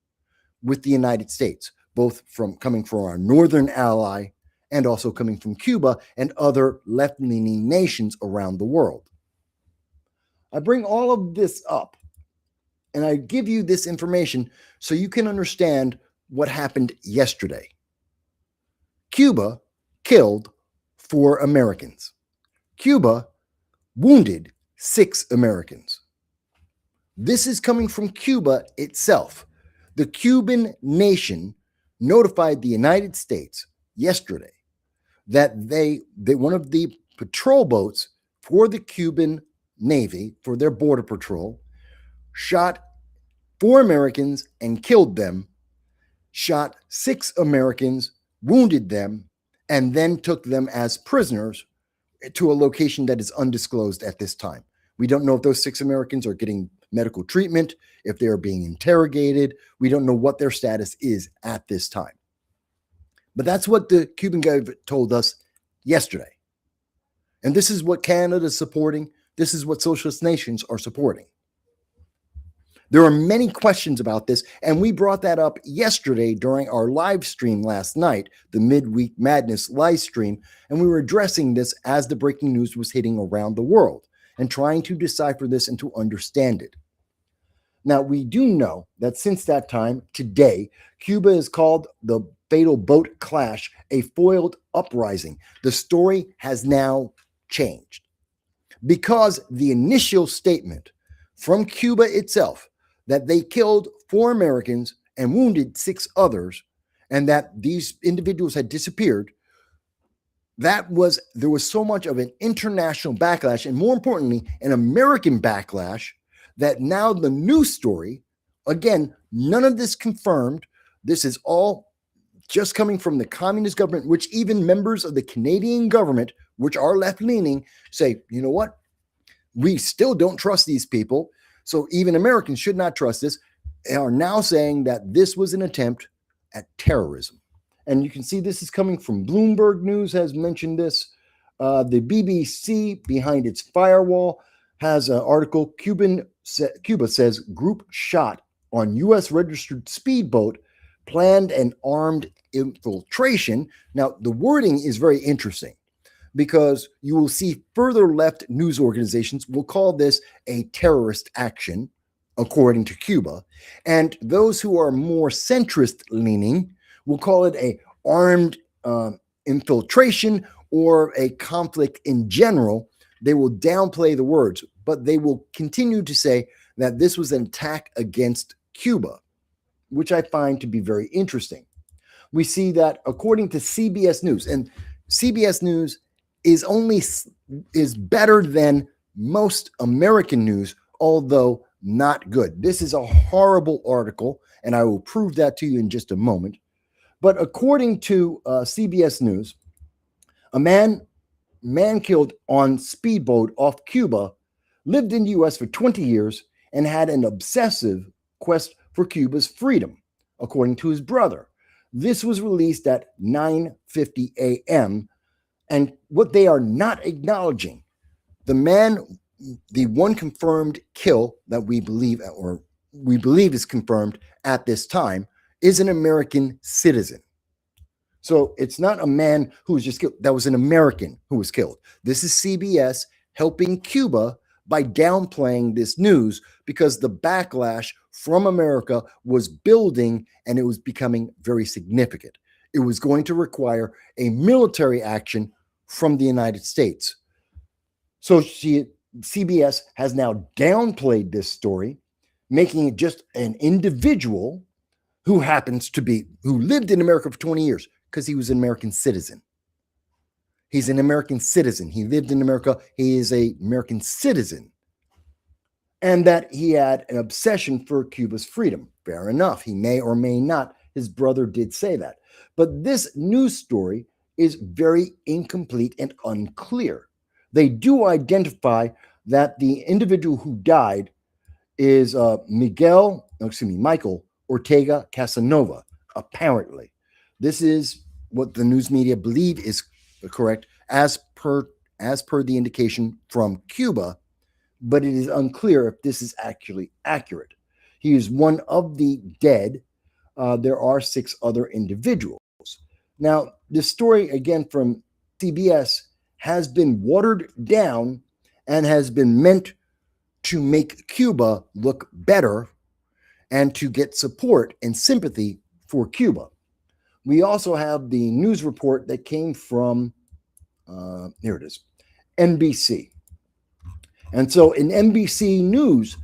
with the United States, both from coming from our northern ally and also coming from Cuba and other left-leaning nations around the world. I bring all of this up and I give you this information so you can understand what happened yesterday. Cuba killed 4 Americans. Cuba wounded 6 Americans. This is coming from Cuba itself. The Cuban nation notified the United States yesterday that one of the patrol boats for the Cuban Navy, for their border patrol, shot 4 Americans and killed them, shot 6 Americans, wounded them, and then took them as prisoners to a location that is undisclosed at this time. We don't know if those 6 Americans are getting medical treatment, if they are being interrogated. We don't know what their status is at this time. But that's what the Cuban government told us yesterday. And this is what Canada is supporting. This is what socialist nations are supporting. There are many questions about this, and we brought that up yesterday during our live stream last night, the Midweek Madness live stream, and we were addressing this as the breaking news was hitting around the world and trying to decipher this and to understand it. Now, we do know that since that time, today, Cuba has called the fatal boat clash a foiled uprising. The story has now changed because the initial statement from Cuba itself that they killed 4 Americans and wounded 6 others, and that these individuals had disappeared, there was so much of an international backlash, and more importantly, an American backlash, that now the news story, again, none of this confirmed, this is all just coming from the communist government, which even members of the Canadian government, which are left-leaning, say, you know what? We still don't trust these people. So even Americans should not trust this. They are now saying that this was an attempt at terrorism. And you can see this is coming from Bloomberg News has mentioned this. The BBC, behind its firewall, has an article. Cuba says group shot on U.S. registered speedboat, planned an armed infiltration. Now, the wording is very interesting, because you will see further left news organizations will call this a terrorist action, according to Cuba. And those who are more centrist leaning will call it a armed infiltration or a conflict in general. They will downplay the words, but they will continue to say that this was an attack against Cuba, which I find to be very interesting. We see that according to CBS News, and CBS News is better than most American news, although not good. This is a horrible article, and I will prove that to you in just a moment. But according to CBS News, a man killed on speedboat off Cuba lived in the U.S. for 20 years and had an obsessive quest for Cuba's freedom, according to his brother. This was released at 9:50 a.m. And what they are not acknowledging, the one confirmed kill that we believe is confirmed at this time, is an American citizen. So it's not a man who was just killed. That was an American who was killed. This is CBS helping Cuba by downplaying this news because the backlash from America was building and it was becoming very significant. It was going to require a military action from the United States. So CBS has now downplayed this story, making it just an individual who lived in America for 20 years because he was an American citizen. He's an American citizen. He lived in America. He is an American citizen. And that he had an obsession for Cuba's freedom. Fair enough. He may or may not. His brother did say that. But this news story is very incomplete and unclear. They do identify that the individual who died is Michael Ortega Casanova, apparently. This is what the news media believe is correct as per the indication from Cuba, but it is unclear if this is actually accurate. He is one of the dead. There are 6 other individuals. Now, this story, again, from CBS has been watered down and has been meant to make Cuba look better and to get support and sympathy for Cuba. We also have the news report that came from, here it is, NBC. And so in NBC News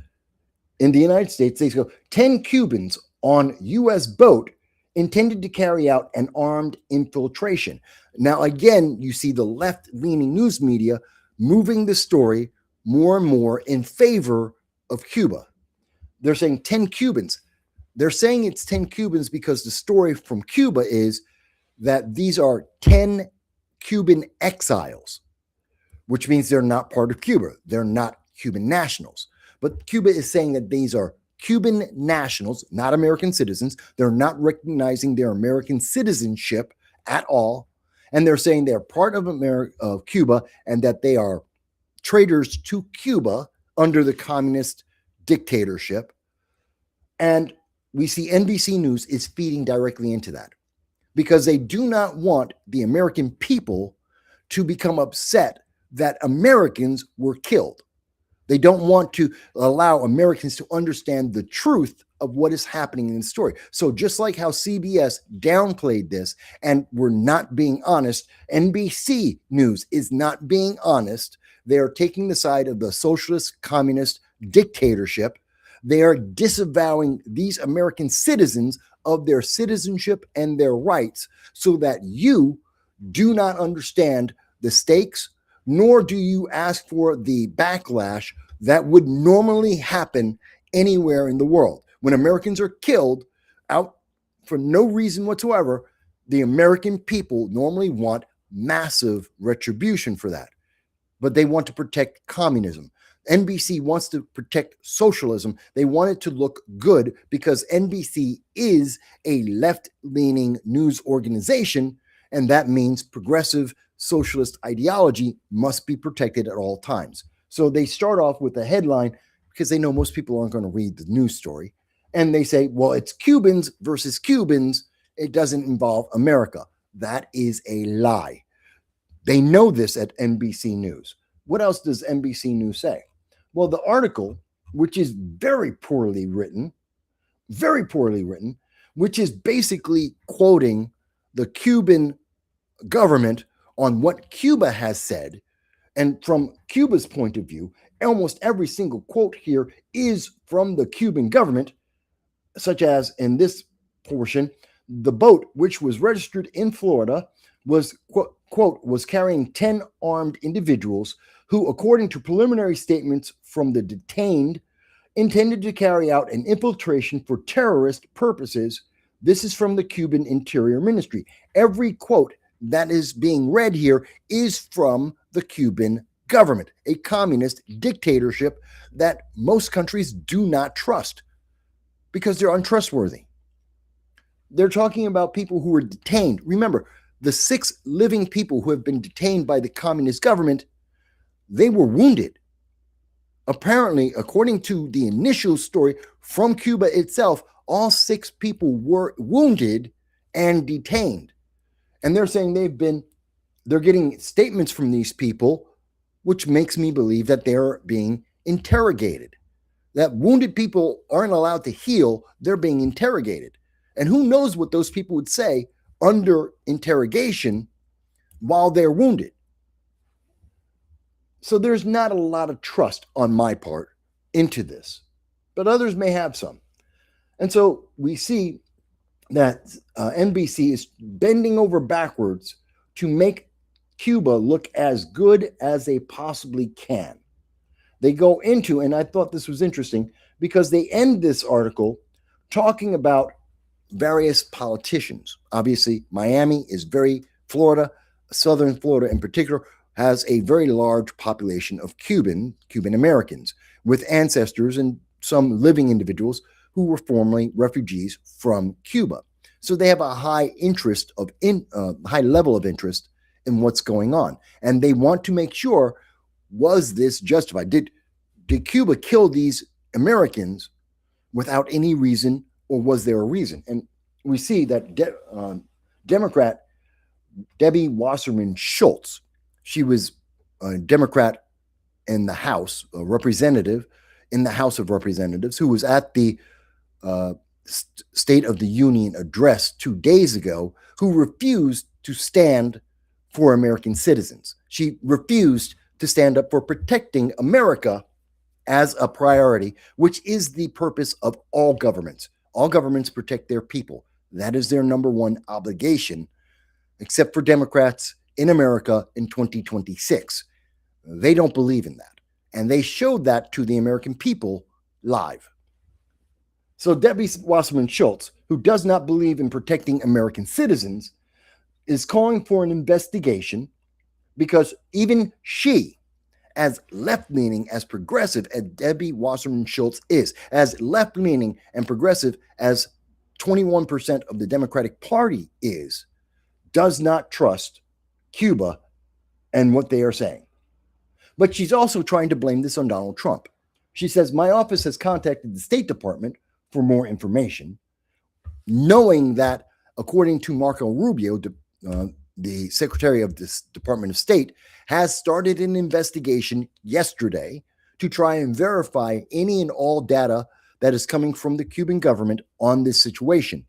in the United States, they go 10 Cubans on U.S. boat intended to carry out an armed infiltration. Now, again, you see the left-leaning news media moving the story more and more in favor of Cuba. They're saying 10 Cubans. They're saying it's 10 Cubans because the story from Cuba is that these are 10 Cuban exiles, which means they're not part of Cuba. They're not Cuban nationals. But Cuba is saying that these are Cuban nationals, not American citizens. They're not recognizing their American citizenship at all. And they're saying they're part of Cuba and that they are traitors to Cuba under the communist dictatorship. And we see NBC News is feeding directly into that because they do not want the American people to become upset that Americans were killed. They don't want to allow Americans to understand the truth of what is happening in the story. So just like how CBS downplayed this and were not being honest, NBC News is not being honest. They are taking the side of the socialist communist dictatorship. They are disavowing these American citizens of their citizenship and their rights so that you do not understand the stakes, nor do you ask for the backlash that would normally happen anywhere in the world. When Americans are killed out for no reason whatsoever, the American people normally want massive retribution for that. But they want to protect communism. NBC wants to protect socialism. They want it to look good because NBC is a left-leaning news organization, and that means progressive socialist ideology must be protected at all times. So they start off with a headline because they know most people aren't going to read the news story. And they say, well, it's Cubans versus Cubans. It doesn't involve America. That is a lie. They know this at NBC News. What else does NBC News say? Well, the article, which is very poorly written, which is basically quoting the Cuban government on what Cuba has said. And from Cuba's point of view, almost every single quote here is from the Cuban government, such as in this portion, the boat, which was registered in Florida, was, quote, was carrying 10 armed individuals who, according to preliminary statements from the detained, intended to carry out an infiltration for terrorist purposes. This is from the Cuban Interior Ministry. Every quote that is being read here is from the Cuban government, a communist dictatorship that most countries do not trust because they're untrustworthy. They're talking about people who were detained. Remember, the 6 living people who have been detained by the communist government, they were wounded. Apparently, according to the initial story from Cuba itself, all 6 people were wounded and detained. And they're saying they're getting statements from these people, which makes me believe that they're being interrogated. That wounded people aren't allowed to heal, they're being interrogated. And who knows what those people would say under interrogation while they're wounded. So there's not a lot of trust on my part into this, but others may have some. And so we see that NBC is bending over backwards to make Cuba look as good as they possibly can. They go into, and I thought this was interesting because they end this article talking about various politicians. Obviously, Miami is Florida, southern Florida in particular, has a very large population of Cuban Americans with ancestors and some living individuals who were formerly refugees from Cuba. So they have a high level of interest in what's going on, and they want to make sure, was this justified? Did Cuba kill these Americans without any reason, or was there a reason? And we see that Democrat Debbie Wasserman Schultz, she was a Democrat in the House, a representative in the House of Representatives, who was at the State of the Union address 2 days ago, who refused to stand for American citizens. She refused to stand up for protecting America as a priority, which is the purpose of all governments. All governments protect their people. That is their number one obligation, except for Democrats in America in 2026. They don't believe in that. And they showed that to the American people live. So Debbie Wasserman Schultz, who does not believe in protecting American citizens, is calling for an investigation because even she, as left-leaning, as progressive as Debbie Wasserman Schultz is, as left-leaning and progressive as 21% of the Democratic Party is, does not trust Cuba and what they are saying. But she's also trying to blame this on Donald Trump. She says, my office has contacted the State Department for more information, knowing that, according to Marco Rubio, the Secretary of the Department of State, has started an investigation yesterday to try and verify any and all data that is coming from the Cuban government on this situation.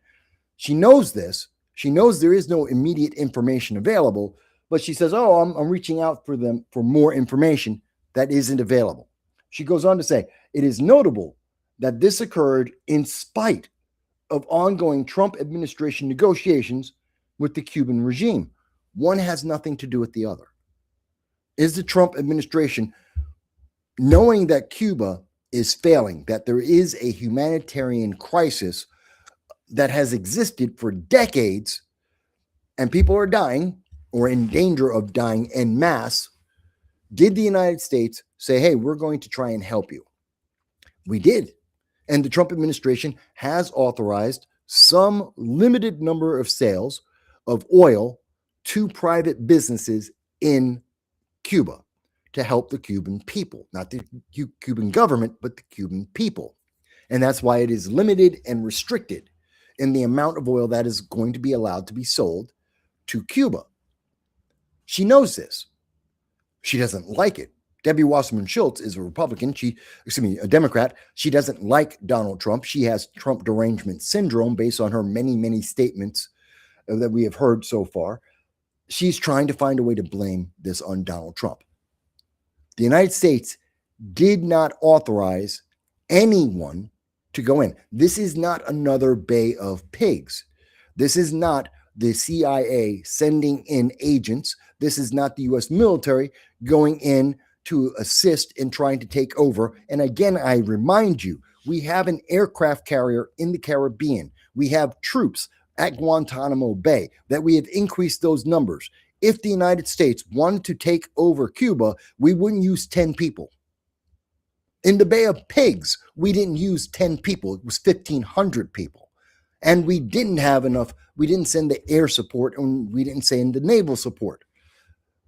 She knows this. She knows there is no immediate information available, but she says, I'm reaching out for them for more information that isn't available. She goes on to say, it is notable that this occurred in spite of ongoing Trump administration negotiations with the Cuban regime. One has nothing to do with the other. Is the Trump administration, knowing that Cuba is failing, that there is a humanitarian crisis that has existed for decades, and people are dying or in danger of dying en masse, did the United States say, hey, we're going to try and help you? We did. And the Trump administration has authorized some limited number of sales of oil to private businesses in Cuba to help the Cuban people, not the Cuban government, but the Cuban people. And that's why it is limited and restricted in the amount of oil that is going to be allowed to be sold to Cuba. She knows this. She doesn't like it. Debbie Wasserman Schultz is a Republican. A Democrat. She doesn't like Donald Trump. She has Trump derangement syndrome based on her many, many statements that we have heard so far. She's trying to find a way to blame this on Donald Trump. The United States did not authorize anyone to go in. This is not another Bay of Pigs. This is not the CIA sending in agents. This is not the U.S. military going in to assist in trying to take over. And again, I remind you, we have an aircraft carrier in the Caribbean. We have troops at Guantanamo Bay, that we have increased those numbers. if the United States wanted to take over Cuba, we wouldn't use 10 people. In the Bay of Pigs, we didn't use 10 people. It was 1,500 people. And we didn't have enough. We didn't send the air support, and we didn't send the naval support.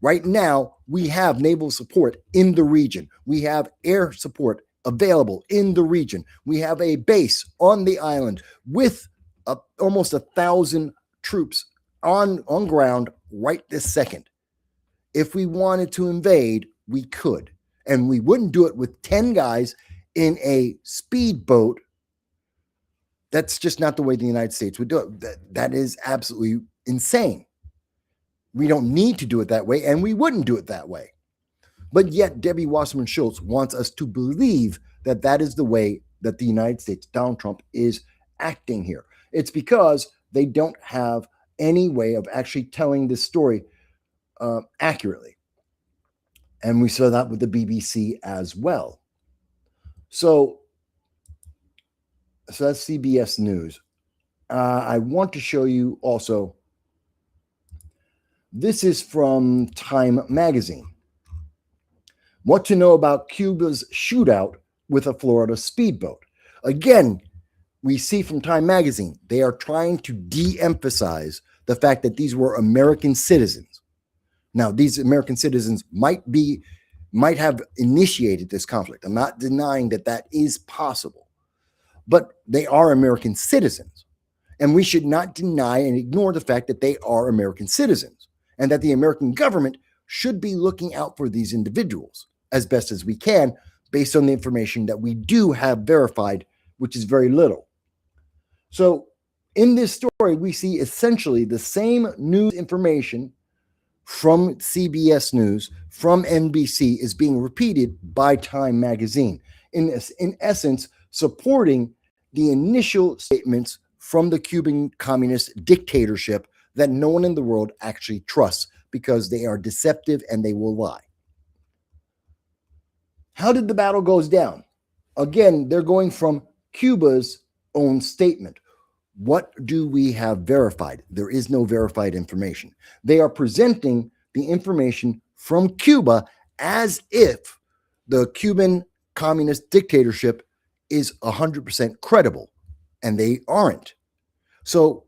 Right now, we have naval support in the region. We have air support available in the region. We have a base on the island with almost 1,000 troops on ground right this second. If we wanted to invade, we could. And we wouldn't do it with 10 guys in a speedboat. That's just not the way the United States would do it. That is absolutely insane. We don't need to do it that way, and we wouldn't do it that way. But yet, Debbie Wasserman Schultz wants us to believe that that is the way that the United States, Donald Trump, is acting here. It's because they don't have any way of actually telling this story accurately. And we saw that with the BBC as well. So that's CBS News. I want to show you also, this is from Time Magazine. What to know about Cuba's shootout with a Florida speedboat. Again, we see from Time Magazine, they are trying to de-emphasize the fact that these were American citizens. Now, these American citizens might have initiated this conflict. I'm not denying that that is possible, but they are American citizens. And we should not deny and ignore the fact that they are American citizens and that the American government should be looking out for these individuals as best as we can based on the information that we do have verified, which is very little. So in this story, we see essentially the same news information from CBS News, from NBC, is being repeated by Time Magazine, in essence, supporting the initial statements from the Cuban communist dictatorship that no one in the world actually trusts because they are deceptive and they will lie. How did the battle goes down? Again, they're going from Cuba's own statement. What do we have verified? There is no verified information. They are presenting the information from Cuba as if the Cuban communist dictatorship is 100% credible, and they aren't. So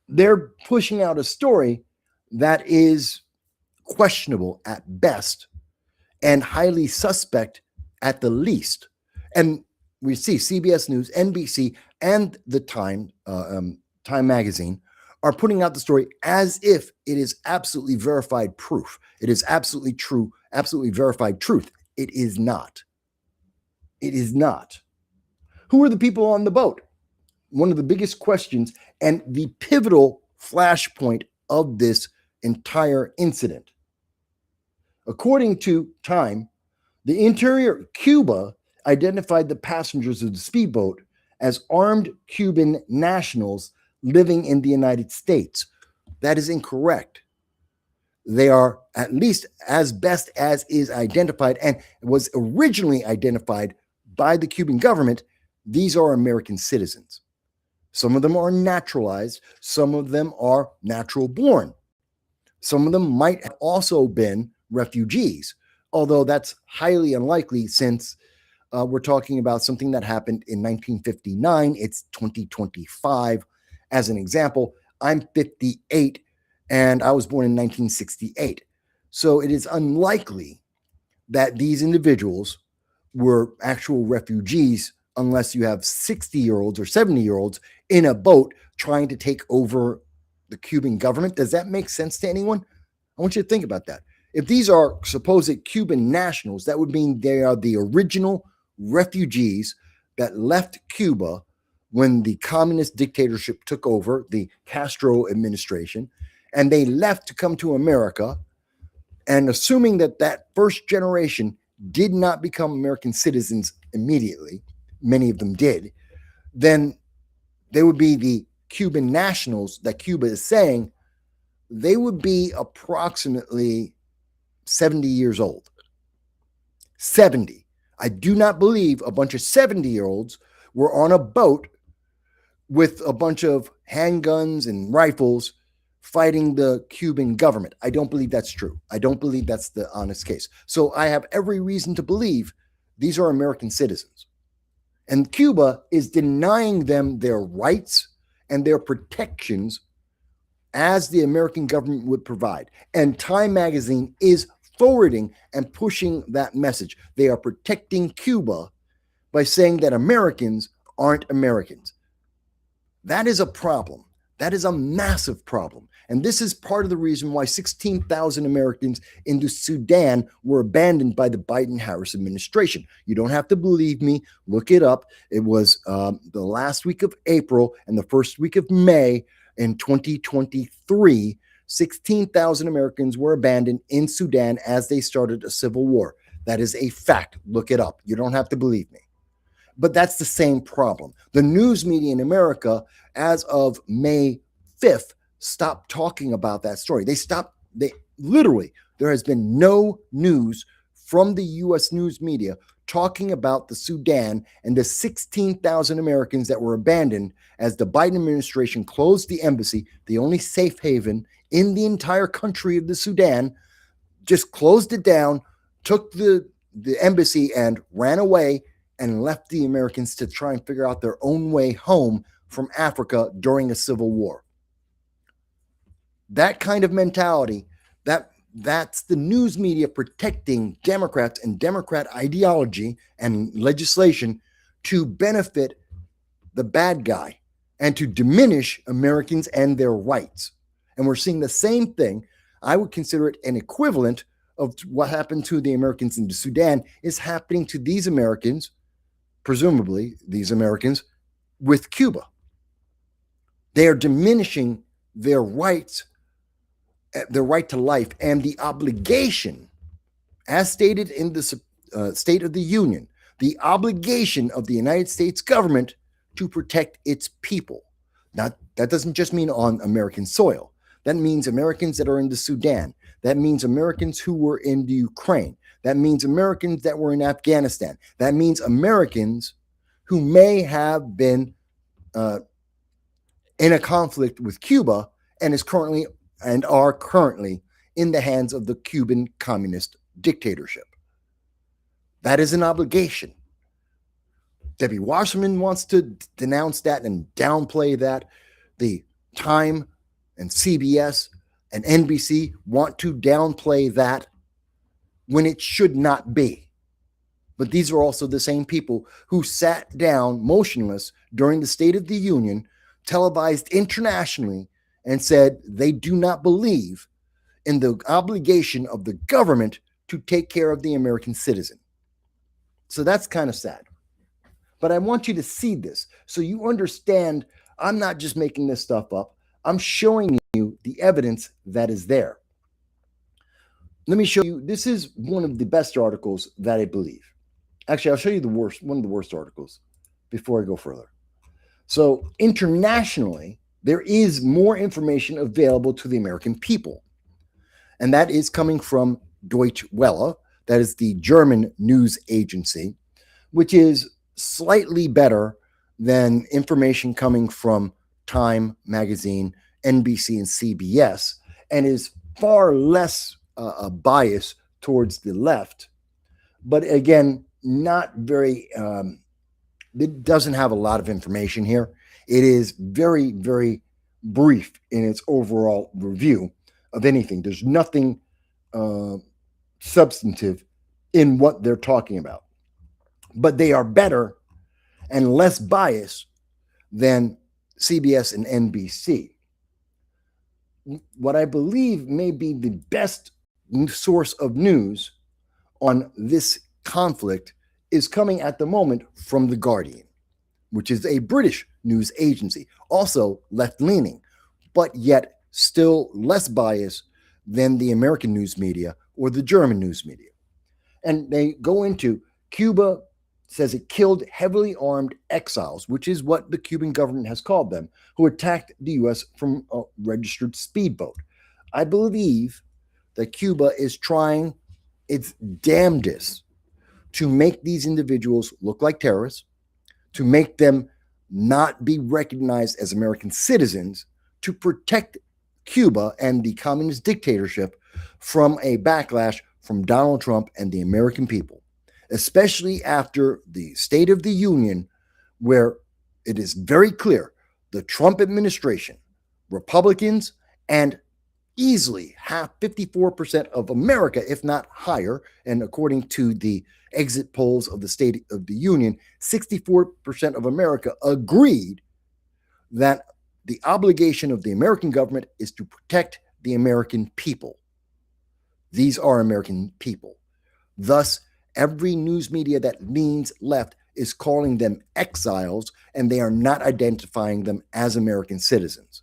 they're pushing out a story that is questionable at best and highly suspect at the least. And we see CBS News, NBC, and the Time Magazine are putting out the story as if it is absolutely verified proof. It is absolutely true, absolutely verified truth. It is not. It is not. Who are the people on the boat? One of the biggest questions and the pivotal flashpoint of this entire incident. According to Time, the interior Cuba identified the passengers of the speedboat as armed Cuban nationals living in the United States. That is incorrect. They are, at least as best as is identified and was originally identified by the Cuban government, these are American citizens. Some of them are naturalized. Some of them are natural born. Some of them might have also been refugees, although that's highly unlikely since we're talking about something that happened in 1959. It's 2025. As an example, I'm 58 and I was born in 1968. So it is unlikely that these individuals were actual refugees unless you have 60-year-olds or 70-year-olds in a boat trying to take over the Cuban government. Does that make sense to anyone? I want you to think about that. If these are supposed Cuban nationals, that would mean they are the original refugees that left Cuba when the communist dictatorship took over, the Castro administration, and they left to come to America. And assuming that that first generation did not become American citizens immediately, many of them did, then they would be the Cuban nationals that Cuba is saying. They would be approximately 70 years old. 70. I do not believe a bunch of 70-year-olds were on a boat with a bunch of handguns and rifles fighting the Cuban government. I don't believe that's true. I don't believe that's the honest case. So I have every reason to believe these are American citizens. And Cuba is denying them their rights and their protections as the American government would provide. And Time magazine is forwarding and pushing that message. They are protecting Cuba by saying that Americans aren't Americans. That is a problem. That is a massive problem. And this is part of the reason why 16,000 Americans in the Sudan were abandoned by the Biden-Harris administration. You don't have to believe me. Look it up. It was the last week of April and the first week of May in 2023. 16,000 Americans were abandoned in Sudan as they started a civil war. That is a fact. Look it up. You don't have to believe me. But that's the same problem. The news media in America, as of May 5th, stopped talking about that story. They literally, there has been no news from the U.S. news media talking about the Sudan and the 16,000 Americans that were abandoned as the Biden administration closed the embassy, the only safe haven in the entire country of the Sudan, just closed it down, took the embassy and ran away and left the Americans to try and figure out their own way home from Africa during a civil war. That kind of mentality, that's the news media protecting Democrats and Democrat ideology and legislation to benefit the bad guy and to diminish Americans and their rights. And we're seeing the same thing. I would consider it an equivalent of what happened to the Americans in the Sudan is happening to these Americans, presumably these Americans, with Cuba. They are diminishing their rights, their right to life, and the obligation, as stated in the State of the Union, the obligation of the United States government to protect its people. Now, that doesn't just mean on American soil. That means Americans that are in the Sudan. That means Americans who were in the Ukraine. That means Americans that were in Afghanistan. That means Americans who may have been in a conflict with Cuba and are currently in the hands of the Cuban communist dictatorship. That is an obligation. Debbie Wasserman wants to denounce that and downplay that. The Time and CBS and NBC want to downplay that when it should not be. But these are also the same people who sat down motionless during the State of the Union, televised internationally, and said they do not believe in the obligation of the government to take care of the American citizen. So that's kind of sad. But I want you to see this so you understand I'm not just making this stuff up. I'm showing you the evidence that is there. Let me show you. This is one of the best articles that I believe. Actually, I'll show you one of the worst articles before I go further. So internationally, there is more information available to the American people. And that is coming from Deutsche Welle. That is the German news agency, which is slightly better than information coming from Time magazine, NBC, and CBS, and is far less biased towards the left. But again, not very, it doesn't have a lot of information here. It is very, very brief in its overall review of anything. There's nothing substantive in what they're talking about. But they are better and less biased than CBS and NBC. What I believe may be the best source of news on this conflict is coming at the moment from The Guardian, which is a British news agency, also left-leaning, but yet still less biased than the American news media or the German news media. And they go into Cuba says it killed heavily armed exiles, which is what the Cuban government has called them, who attacked the U.S. from a registered speedboat. I believe that Cuba is trying its damnedest to make these individuals look like terrorists, to make them not be recognized as American citizens, to protect Cuba and the communist dictatorship from a backlash from Donald Trump and the American people, especially after the State of the Union, where it is very clear the Trump administration, Republicans, and easily half 54% of America, if not higher, and according to the exit polls of the State of the Union, 64% of America agreed that the obligation of the American government is to protect the American people. These are American people. Thus, every news media that leans left is calling them exiles, and they are not identifying them as American citizens.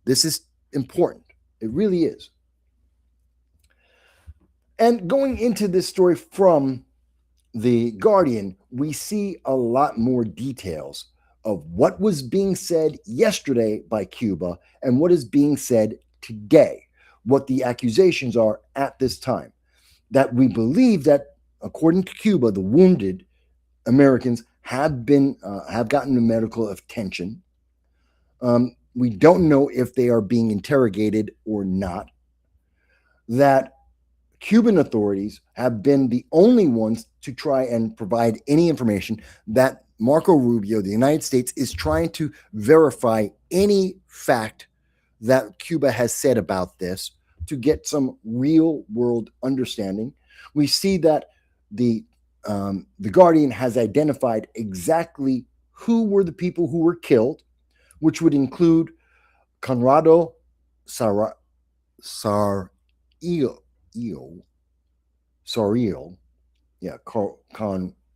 This is important. It really is. And going into this story from The Guardian, we see a lot more details of what was being said yesterday by Cuba and what is being said today, what the accusations are at this time. That we believe that, according to Cuba, the wounded Americans have gotten the medical attention. We don't know if they are being interrogated or not. That Cuban authorities have been the only ones to try and provide any information. That Marco Rubio, the United States, is trying to verify any fact that Cuba has said about this to get some real world understanding. We see that the Guardian has identified exactly who were the people who were killed, which would include Conrado Sariel. Yeah,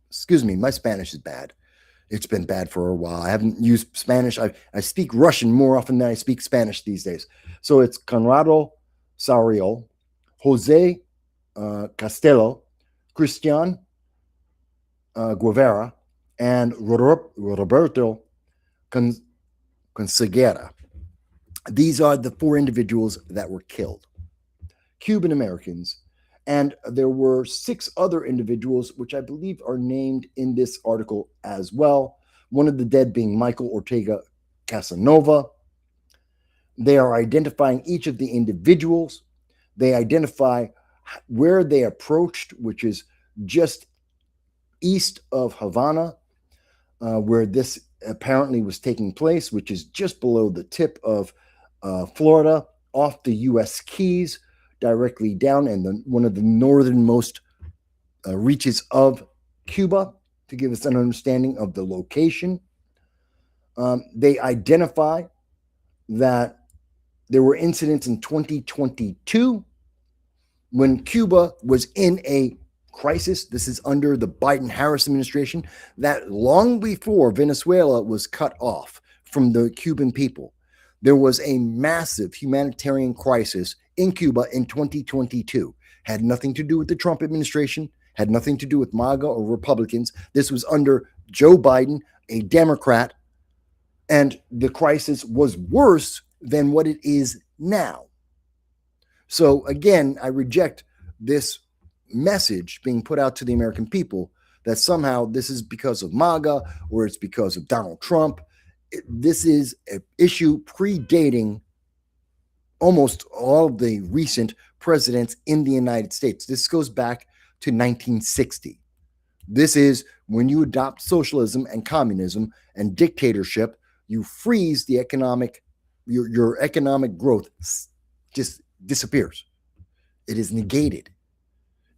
excuse me, my Spanish is bad. It's been bad for a while. I haven't used Spanish. I speak Russian more often than I speak Spanish these days. So it's Conrado Sariel, Jose Castello, Cristian Guevara, and Roberto Conseguera. These are the four individuals that were killed, Cuban Americans. And there were 6 other individuals, which I believe are named in this article as well. One of the dead being Michael Ortega Casanova. They are identifying each of the individuals. They identify where they approached, which is just east of Havana, where this apparently was taking place, which is just below the tip of Florida, off the U.S. Keys, directly down in one of the northernmost reaches of Cuba, to give us an understanding of the location. They identify that there were incidents in 2022 when Cuba was in a crisis. This is under the Biden-Harris administration, that long before Venezuela was cut off from the Cuban people, there was a massive humanitarian crisis in Cuba in 2022. Had nothing to do with the Trump administration, had nothing to do with MAGA or Republicans. This was under Joe Biden, a Democrat, and the crisis was worse than what it is now. So again, I reject this message being put out to the American people that somehow this is because of MAGA or it's because of Donald Trump. This is an issue predating almost all of the recent presidents in the United States. This goes back to 1960. This is when you adopt socialism and communism and dictatorship, you freeze the economic, your economic growth just disappears. It is negated.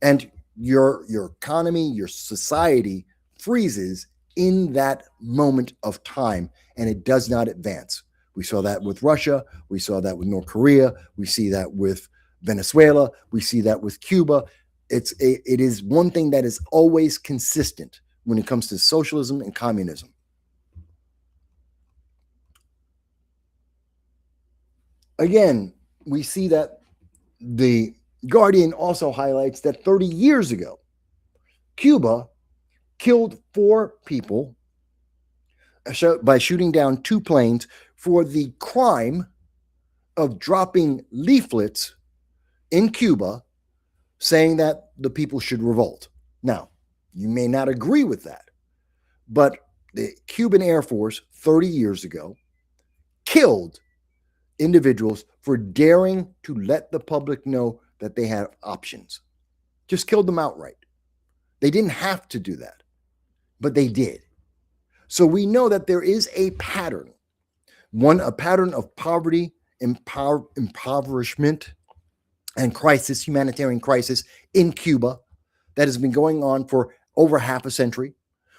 And your economy, your society freezes in that moment of time, and it does not advance. We saw that with Russia. We saw that with North Korea. We see that with Venezuela. We see that with Cuba. It is one thing that is always consistent when it comes to socialism and communism. Again, we see that the Guardian also highlights that 30 years ago, Cuba killed 4 people by shooting down 2 planes for the crime of dropping leaflets in Cuba saying that the people should revolt. Now, you may not agree with that, but the Cuban Air Force 30 years ago killed individuals for daring to let the public know that they had options. Just killed them outright. They didn't have to do that, but they did. So we know that there is a pattern, a pattern of poverty, impoverishment, and crisis, humanitarian crisis in Cuba that has been going on for over half a century.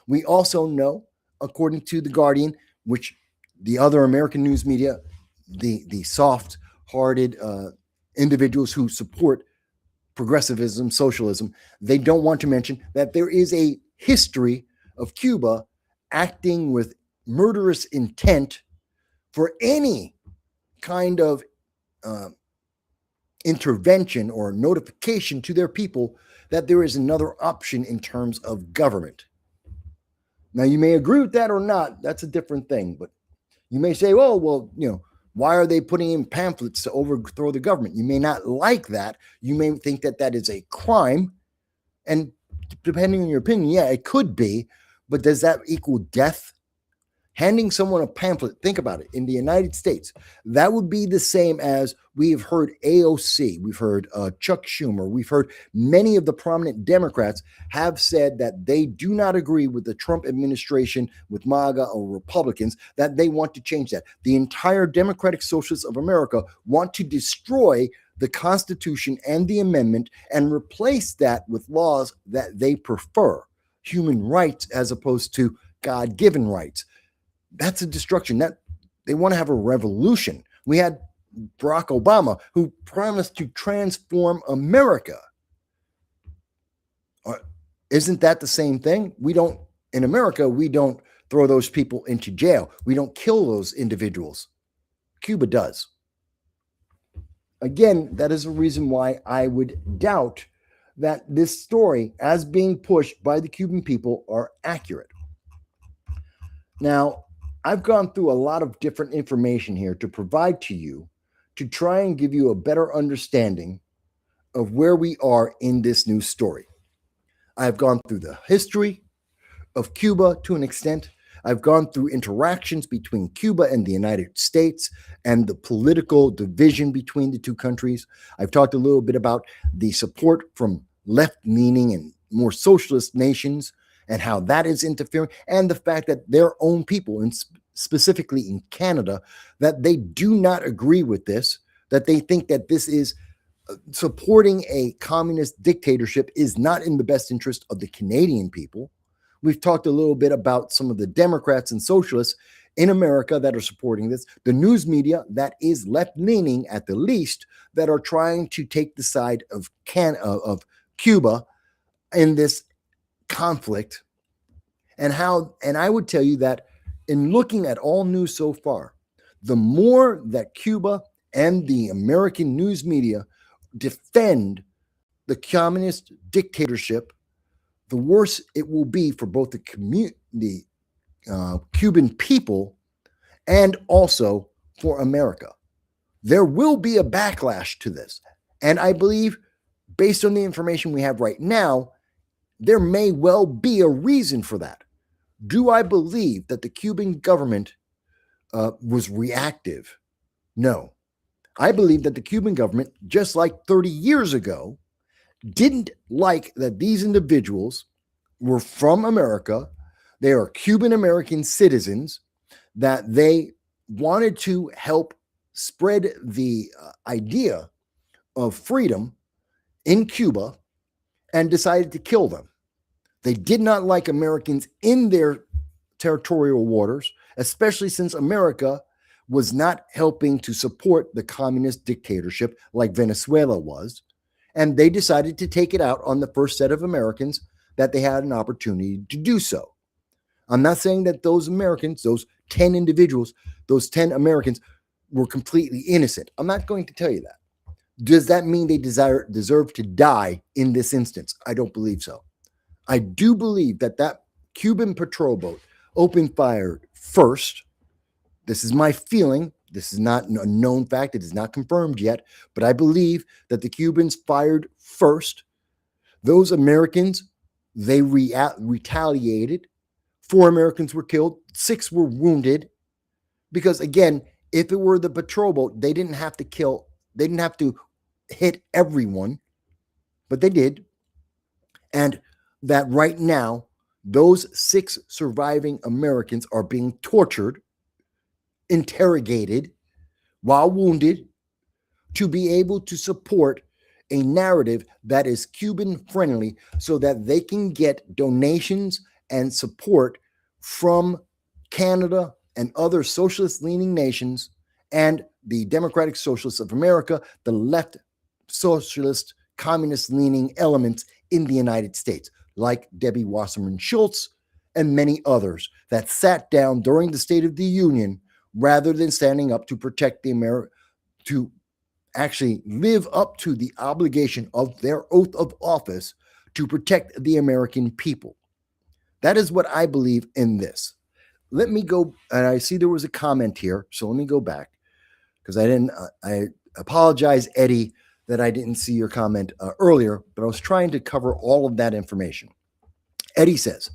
We also know, according to The Guardian, which the other American news media, the soft-hearted individuals who support progressivism, socialism, they don't want to mention that there is a history of Cuba acting with murderous intent for any kind of intervention or notification to their people that there is another option in terms of government. Now, you may agree with that or not. That's a different thing. But you may say, oh, well, why are they putting in pamphlets to overthrow the government? You may not like that. You may think that that is a crime. And depending on your opinion, yeah, it could be. But does that equal death? Handing someone a pamphlet, think about it, in the United States, that would be the same as we have heard AOC, we've heard Chuck Schumer, we've heard many of the prominent Democrats have said that they do not agree with the Trump administration, with MAGA or Republicans, that they want to change that. The entire Democratic Socialists of America want to destroy the Constitution and the amendment and replace that with laws that they prefer, human rights as opposed to God-given rights. That's a destruction. That they want to have a revolution. We had Barack Obama, who promised to transform America. Isn't that the same thing? In America, we don't throw those people into jail. We don't kill those individuals. Cuba does. Again, that is a reason why I would doubt that this story, as being pushed by the Cuban people, are accurate. Now, I've gone through a lot of different information here to provide to you to try and give you a better understanding of where we are in this news story. I've gone through the history of Cuba to an extent. I've gone through interactions between Cuba and the United States and the political division between the two countries. I've talked a little bit about the support from left-leaning and more socialist nations and how that is interfering, and the fact that their own people, and specifically in Canada, that they do not agree with this, that they think that this is supporting a communist dictatorship is not in the best interest of the Canadian people. We've talked a little bit about some of the Democrats and socialists in America that are supporting this, the news media that is left-leaning at the least, that are trying to take the side of Cuba in this conflict, and I would tell you that in looking at all news so far, the more that Cuba and the American news media defend the communist dictatorship, the worse it will be for both the Cuban people and also for America. There will be a backlash to this, and I believe, based on the information we have right now, there may well be a reason for that. Do I believe that the Cuban government was reactive? No. I believe that the Cuban government, just like 30 years ago, didn't like that these individuals were from America. They are Cuban American citizens, that they wanted to help spread the idea of freedom in Cuba, and decided to kill them. They did not like Americans in their territorial waters, especially since America was not helping to support the communist dictatorship like Venezuela was. And they decided to take it out on the first set of Americans that they had an opportunity to do so. I'm not saying that those Americans, those 10 individuals, those 10 Americans were completely innocent. I'm not going to tell you that. Does that mean they deserve to die in this instance? I don't believe so. I do believe that Cuban patrol boat opened fire first. This is my feeling. This is not a known fact. It is not confirmed yet. But I believe that the Cubans fired first. Those Americans, they retaliated. 4 Americans were killed. 6 were wounded. Because, again, If it were the patrol boat, they didn't have to hit everyone, but they did. And that right now, those 6 surviving Americans are being tortured, interrogated while wounded, to be able to support a narrative that is Cuban friendly so that they can get donations and support from Canada and other socialist leaning nations and the Democratic Socialists of America, the left socialist communist leaning elements in the United States, like Debbie Wasserman Schultz and many others that sat down during the State of the Union rather than standing up to protect to actually live up to the obligation of their oath of office to protect the American people. That is what I believe in this. Let me go, and I see there was a comment here, so let me go back because I apologize, Eddie, that I didn't see your comment earlier, but I was trying to cover all of that information. Eddie says,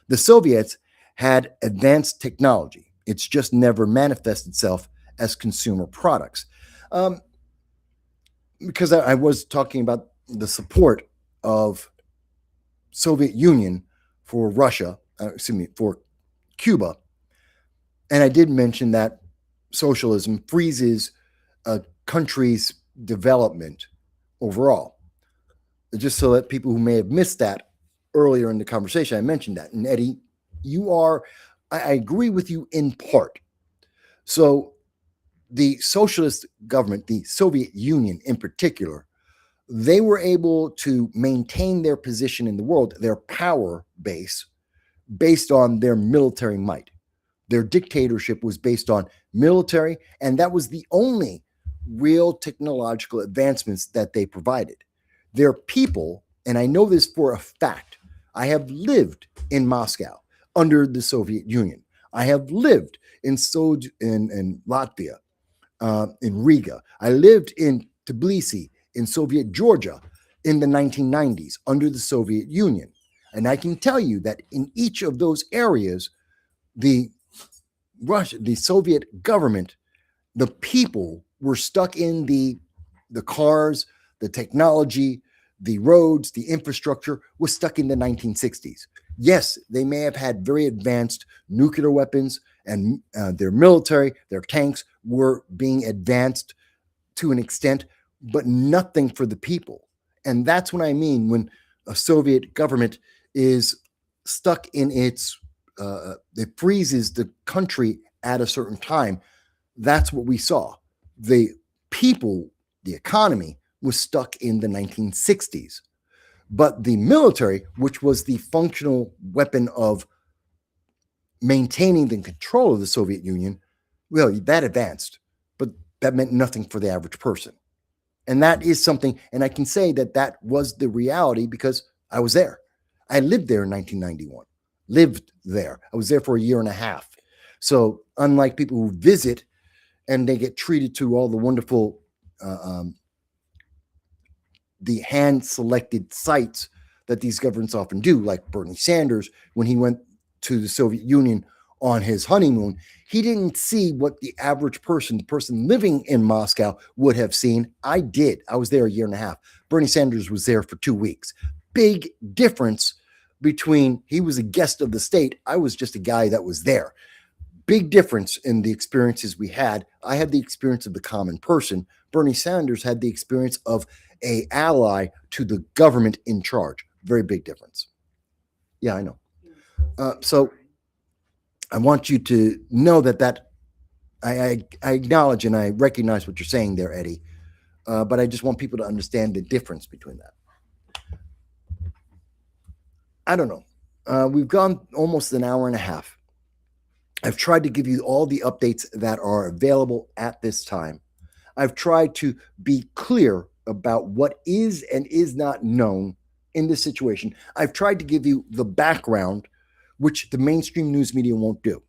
the Soviets had advanced technology. It's just never manifested itself as consumer products. Because I was talking about the support of Soviet Union for Russia, for Cuba. And I did mention that socialism freezes a country's development overall. Just so that people who may have missed that earlier in the conversation, I mentioned that. And Eddie, I agree with you in part. So the socialist government, the Soviet Union in particular, they were able to maintain their position in the world, their power base, based on their military might. Their dictatorship was based on military, and that was the only real technological advancements that they provided. Their people, and I know this for a fact, I have lived in Moscow under the Soviet Union. I have lived in Latvia, in Riga. I lived in Tbilisi, in Soviet Georgia, in the 1990s under the Soviet Union. And I can tell you that in each of those areas, the Soviet government, the people were stuck in the cars, the technology, the roads, the infrastructure was stuck in the 1960s. Yes, they may have had very advanced nuclear weapons, and their military, their tanks were being advanced to an extent, but nothing for the people. And that's what I mean when a Soviet government is stuck in it freezes the country at a certain time. That's what we saw. The people, the economy was stuck in the 1960s. But the military, which was the functional weapon of maintaining the control of the Soviet Union, well, that advanced, but that meant nothing for the average person. And that is something, and I can say that that was the reality because I was there. I lived there in 1991, lived there. I was there for a year and a half. So unlike people who visit and they get treated to all the wonderful, the hand-selected sites that these governments often do, like Bernie Sanders, when he went to the Soviet Union on his honeymoon, he didn't see what the average person, the person living in Moscow, would have seen. I did. I was there a year and a half. Bernie Sanders was there for 2 weeks. Big difference between he was a guest of the state. I was just a guy that was there. Big difference in the experiences we had. I had the experience of the common person. Bernie Sanders had the experience of an ally to the government in charge. Very big difference. Yeah, I know. So I want you to know that I acknowledge and I recognize what you're saying there, Eddie. But I just want people to understand the difference between that. I don't know. We've gone almost an hour and a half. I've tried to give you all the updates that are available at this time. I've tried to be clear about what is and is not known in this situation. I've tried to give you the background, which the mainstream news media won't do.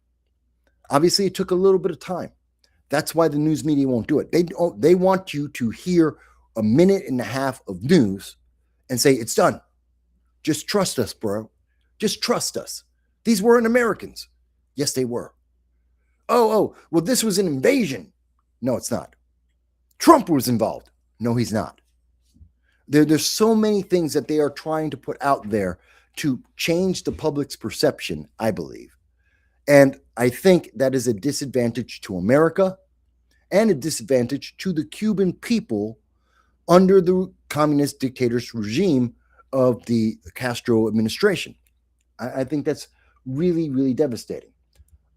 Obviously, it took a little bit of time. That's why the news media won't do it. They want you to hear a minute and a half of news and say, it's done. Just trust us, bro. Just trust us. These weren't Americans. Yes, they were. Oh, well, this was an invasion. No, it's not. Trump was involved. No, he's not. There's so many things that they are trying to put out there to change the public's perception, I believe. And I think that is a disadvantage to America and a disadvantage to the Cuban people under the communist dictator's regime of the Castro administration. I think that's really, really devastating.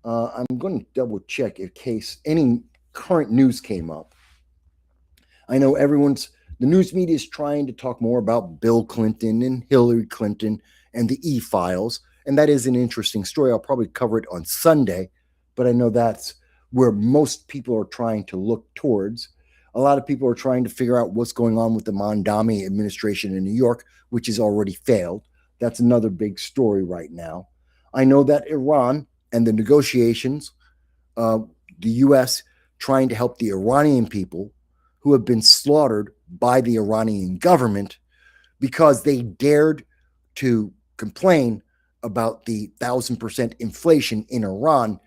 I'm going to double check in case any current news came up. I know the news media is trying to talk more about Bill Clinton and Hillary Clinton and the e-files. And that is an interesting story. I'll probably cover it on Sunday, but I know that's where most people are trying to look towards. A lot of people are trying to figure out what's going on with the Mondami administration in New York, which has already failed. That's another big story right now. I know that Iran and the negotiations, the U.S. trying to help the Iranian people who have been slaughtered by the Iranian government because they dared to complain about the 1,000% inflation in Iran.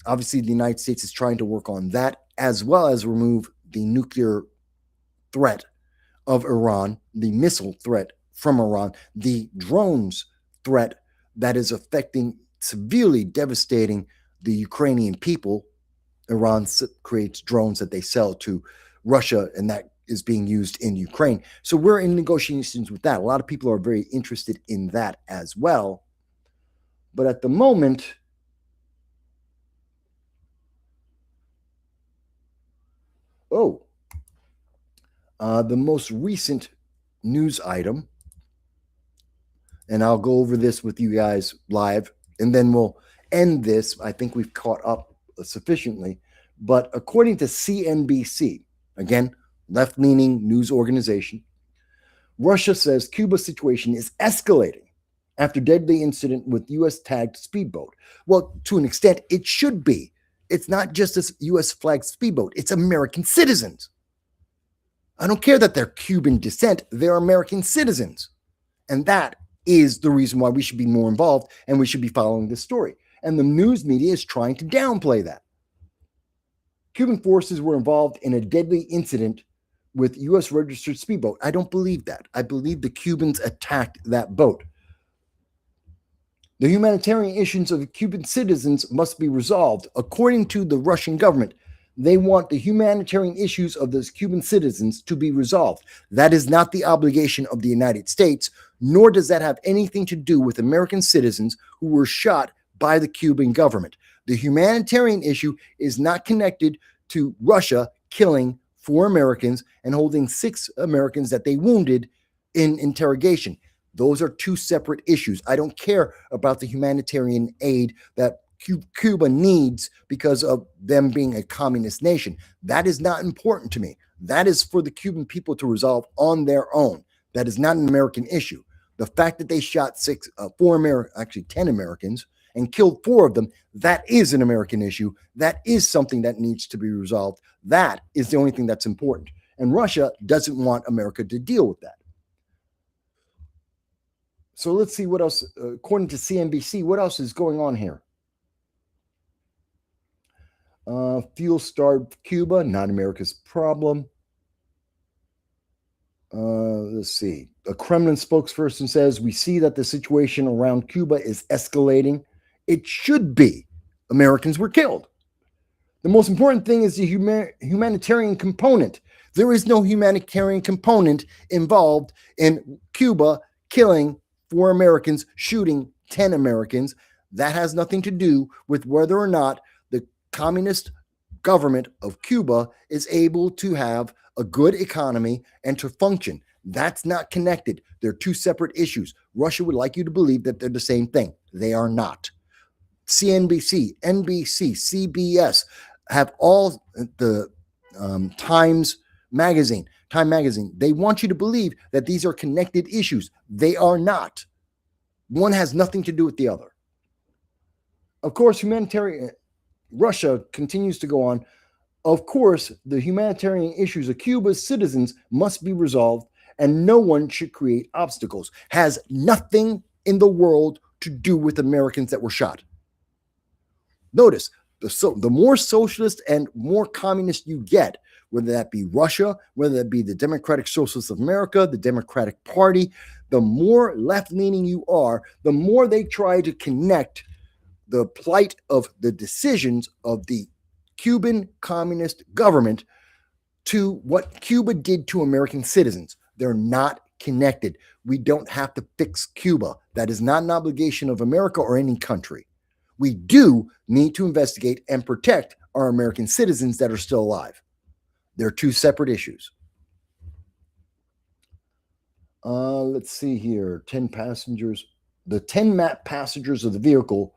Obviously the United States is trying to work on that, as well as remove the nuclear threat of Iran, the missile threat from Iran, the drones threat that is affecting, severely devastating the Ukrainian people. Iran creates drones that they sell to Russia, and that is being used in Ukraine. So we're in negotiations with that. A lot of people are very interested in that as well. But at the moment, the most recent news item, and I'll go over this with you guys live, and then we'll end this. I think we've caught up sufficiently. But according to CNBC, again, left-leaning news organization, Russia says Cuba's situation is escalating after deadly incident with U.S.-tagged speedboat. Well, to an extent, it should be. It's not just a U.S.-flagged speedboat. It's American citizens. I don't care that they're Cuban descent. They're American citizens. And that is the reason why we should be more involved and we should be following this story. And the news media is trying to downplay that. Cuban forces were involved in a deadly incident with U.S. registered speedboat. I don't believe that. I believe the Cubans attacked that boat. The humanitarian issues of Cuban citizens must be resolved. According to the Russian government, they want the humanitarian issues of those Cuban citizens to be resolved. That is not the obligation of the United States, nor does that have anything to do with American citizens who were shot by the Cuban government. The humanitarian issue is not connected to Russia killing 4 Americans and holding 6 Americans that they wounded in interrogation. Those are 2 separate issues. I don't care about the humanitarian aid that Cuba needs because of them being a communist nation. That is not important to me. That is for the Cuban people to resolve on their own. That is not an American issue. The fact that they shot 10 Americans and killed 4 of them, that is an American issue. That is something that needs to be resolved. That is the only thing that's important. And Russia doesn't want America to deal with that. So let's see what else, according to CNBC, what else is going on here? Fuel-starved Cuba, not America's problem. Let's see. A Kremlin spokesperson says, we see that the situation around Cuba is escalating. It should be. Americans were killed. The most important thing is the humanitarian component. There is no humanitarian component involved in Cuba killing 4 Americans, shooting 10 Americans. That has nothing to do with whether or not the communist government of Cuba is able to have a good economy and to function. That's not connected. They're 2 separate issues. Russia would like you to believe that they're the same thing. They are not. CNBC, NBC, CBS have all the Time magazine. They want you to believe that these are connected issues. They are not. One has nothing to do with the other. Of course, Russia continues to go on. Of course, the humanitarian issues of Cuba's citizens must be resolved, and no one should create obstacles. Has nothing in the world to do with Americans that were shot. Notice, the more socialist and more communist you get, whether that be Russia, whether that be the Democratic Socialists of America, the Democratic Party, the more left-leaning you are, the more they try to connect the plight of the decisions of the Cuban communist government to what Cuba did to American citizens. They're not connected. We don't have to fix Cuba. That is not an obligation of America or any country. We do need to investigate and protect our American citizens that are still alive. They're two separate issues. Let's see here. 10 passengers. The 10 MAP passengers of the vehicle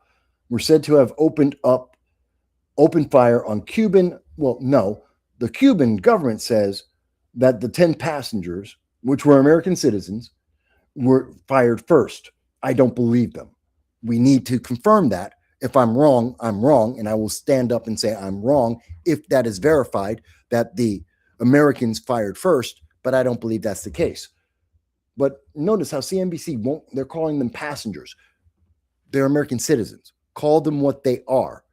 were said to have opened fire on Cuban. Well, no. The Cuban government says that the 10 passengers, which were American citizens, were fired first. I don't believe them. We need to confirm that. If I'm wrong, I'm wrong, and I will stand up and say I'm wrong if that is verified that the Americans fired first, but I don't believe that's the case. But notice how CNBC won't, they're calling them passengers. They're American citizens. Call them what they are.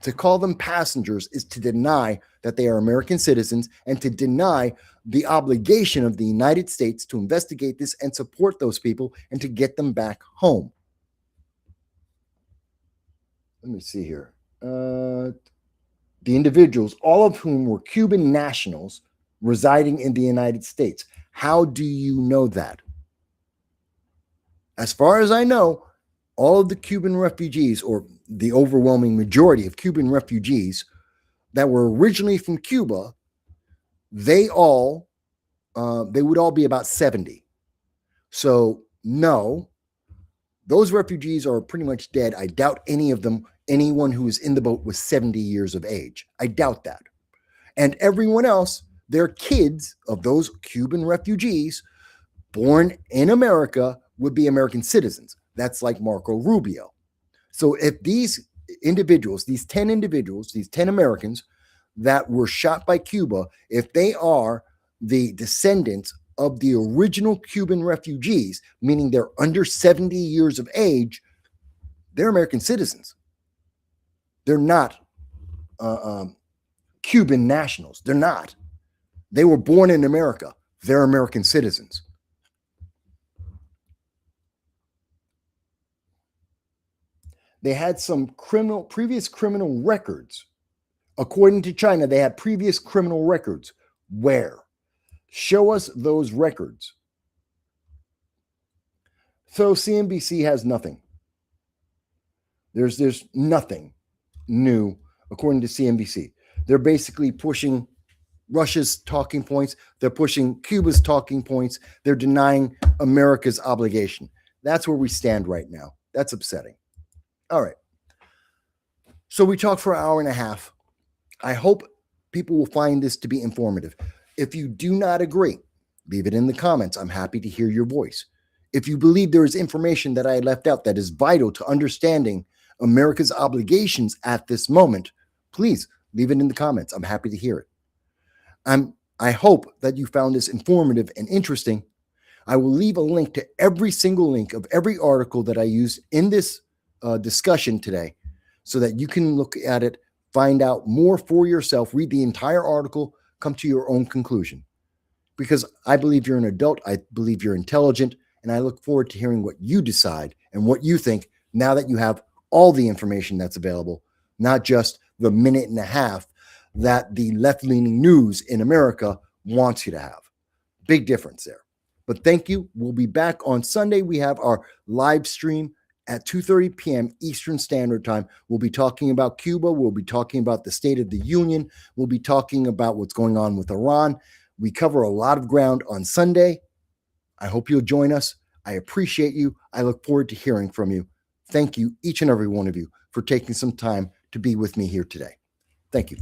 To call them passengers is to deny that they are American citizens and to deny the obligation of the United States to investigate this and support those people and to get them back home. Let me see here. The individuals, all of whom were Cuban nationals residing in the United States. How do you know that? As far as I know, all of the Cuban refugees, or the overwhelming majority of Cuban refugees that were originally from Cuba, they would all be about 70. So no, those refugees are pretty much dead. I doubt anyone who was in the boat was 70 years of age. I doubt that. And everyone else, their kids of those Cuban refugees born in America would be American citizens. That's like Marco Rubio. So if these individuals, these 10 individuals, these 10 Americans that were shot by Cuba, if they are the descendants of the original Cuban refugees, meaning they're under 70 years of age, they're American citizens. They're not Cuban nationals. They're not. They were born in America. They're American citizens. They had some previous criminal records. According to China, they had previous criminal records. Where? Show us those records. So CNBC has nothing. There's nothing new, according to CNBC. They're basically pushing Russia's talking points. They're pushing Cuba's talking points. They're denying America's obligation. That's where we stand right now. That's upsetting. All right. So we talked for an hour and a half. I hope people will find this to be informative. If you do not agree, leave it in the comments. I'm happy to hear your voice. If you believe there is information that I left out that is vital to understanding America's obligations at this moment, please leave it in the comments. I'm happy to hear it. I hope that you found this informative and interesting. I will leave a link to every single link of every article that I used in this discussion today so that you can look at it, find out more for yourself, read the entire article, come to your own conclusion. Because I believe you're an adult, I believe you're intelligent, and I look forward to hearing what you decide and what you think now that you have all the information that's available, not just the minute and a half that the left-leaning news in America wants you to have. Big difference there. But thank you. We'll be back on Sunday. We have our live stream at 2:30 p.m. Eastern Standard Time. We'll be talking about Cuba. We'll be talking about the State of the Union. We'll be talking about what's going on with Iran. We cover a lot of ground on Sunday. I hope you'll join us. I appreciate you. I look forward to hearing from you. Thank you, each and every one of you, for taking some time to be with me here today. Thank you.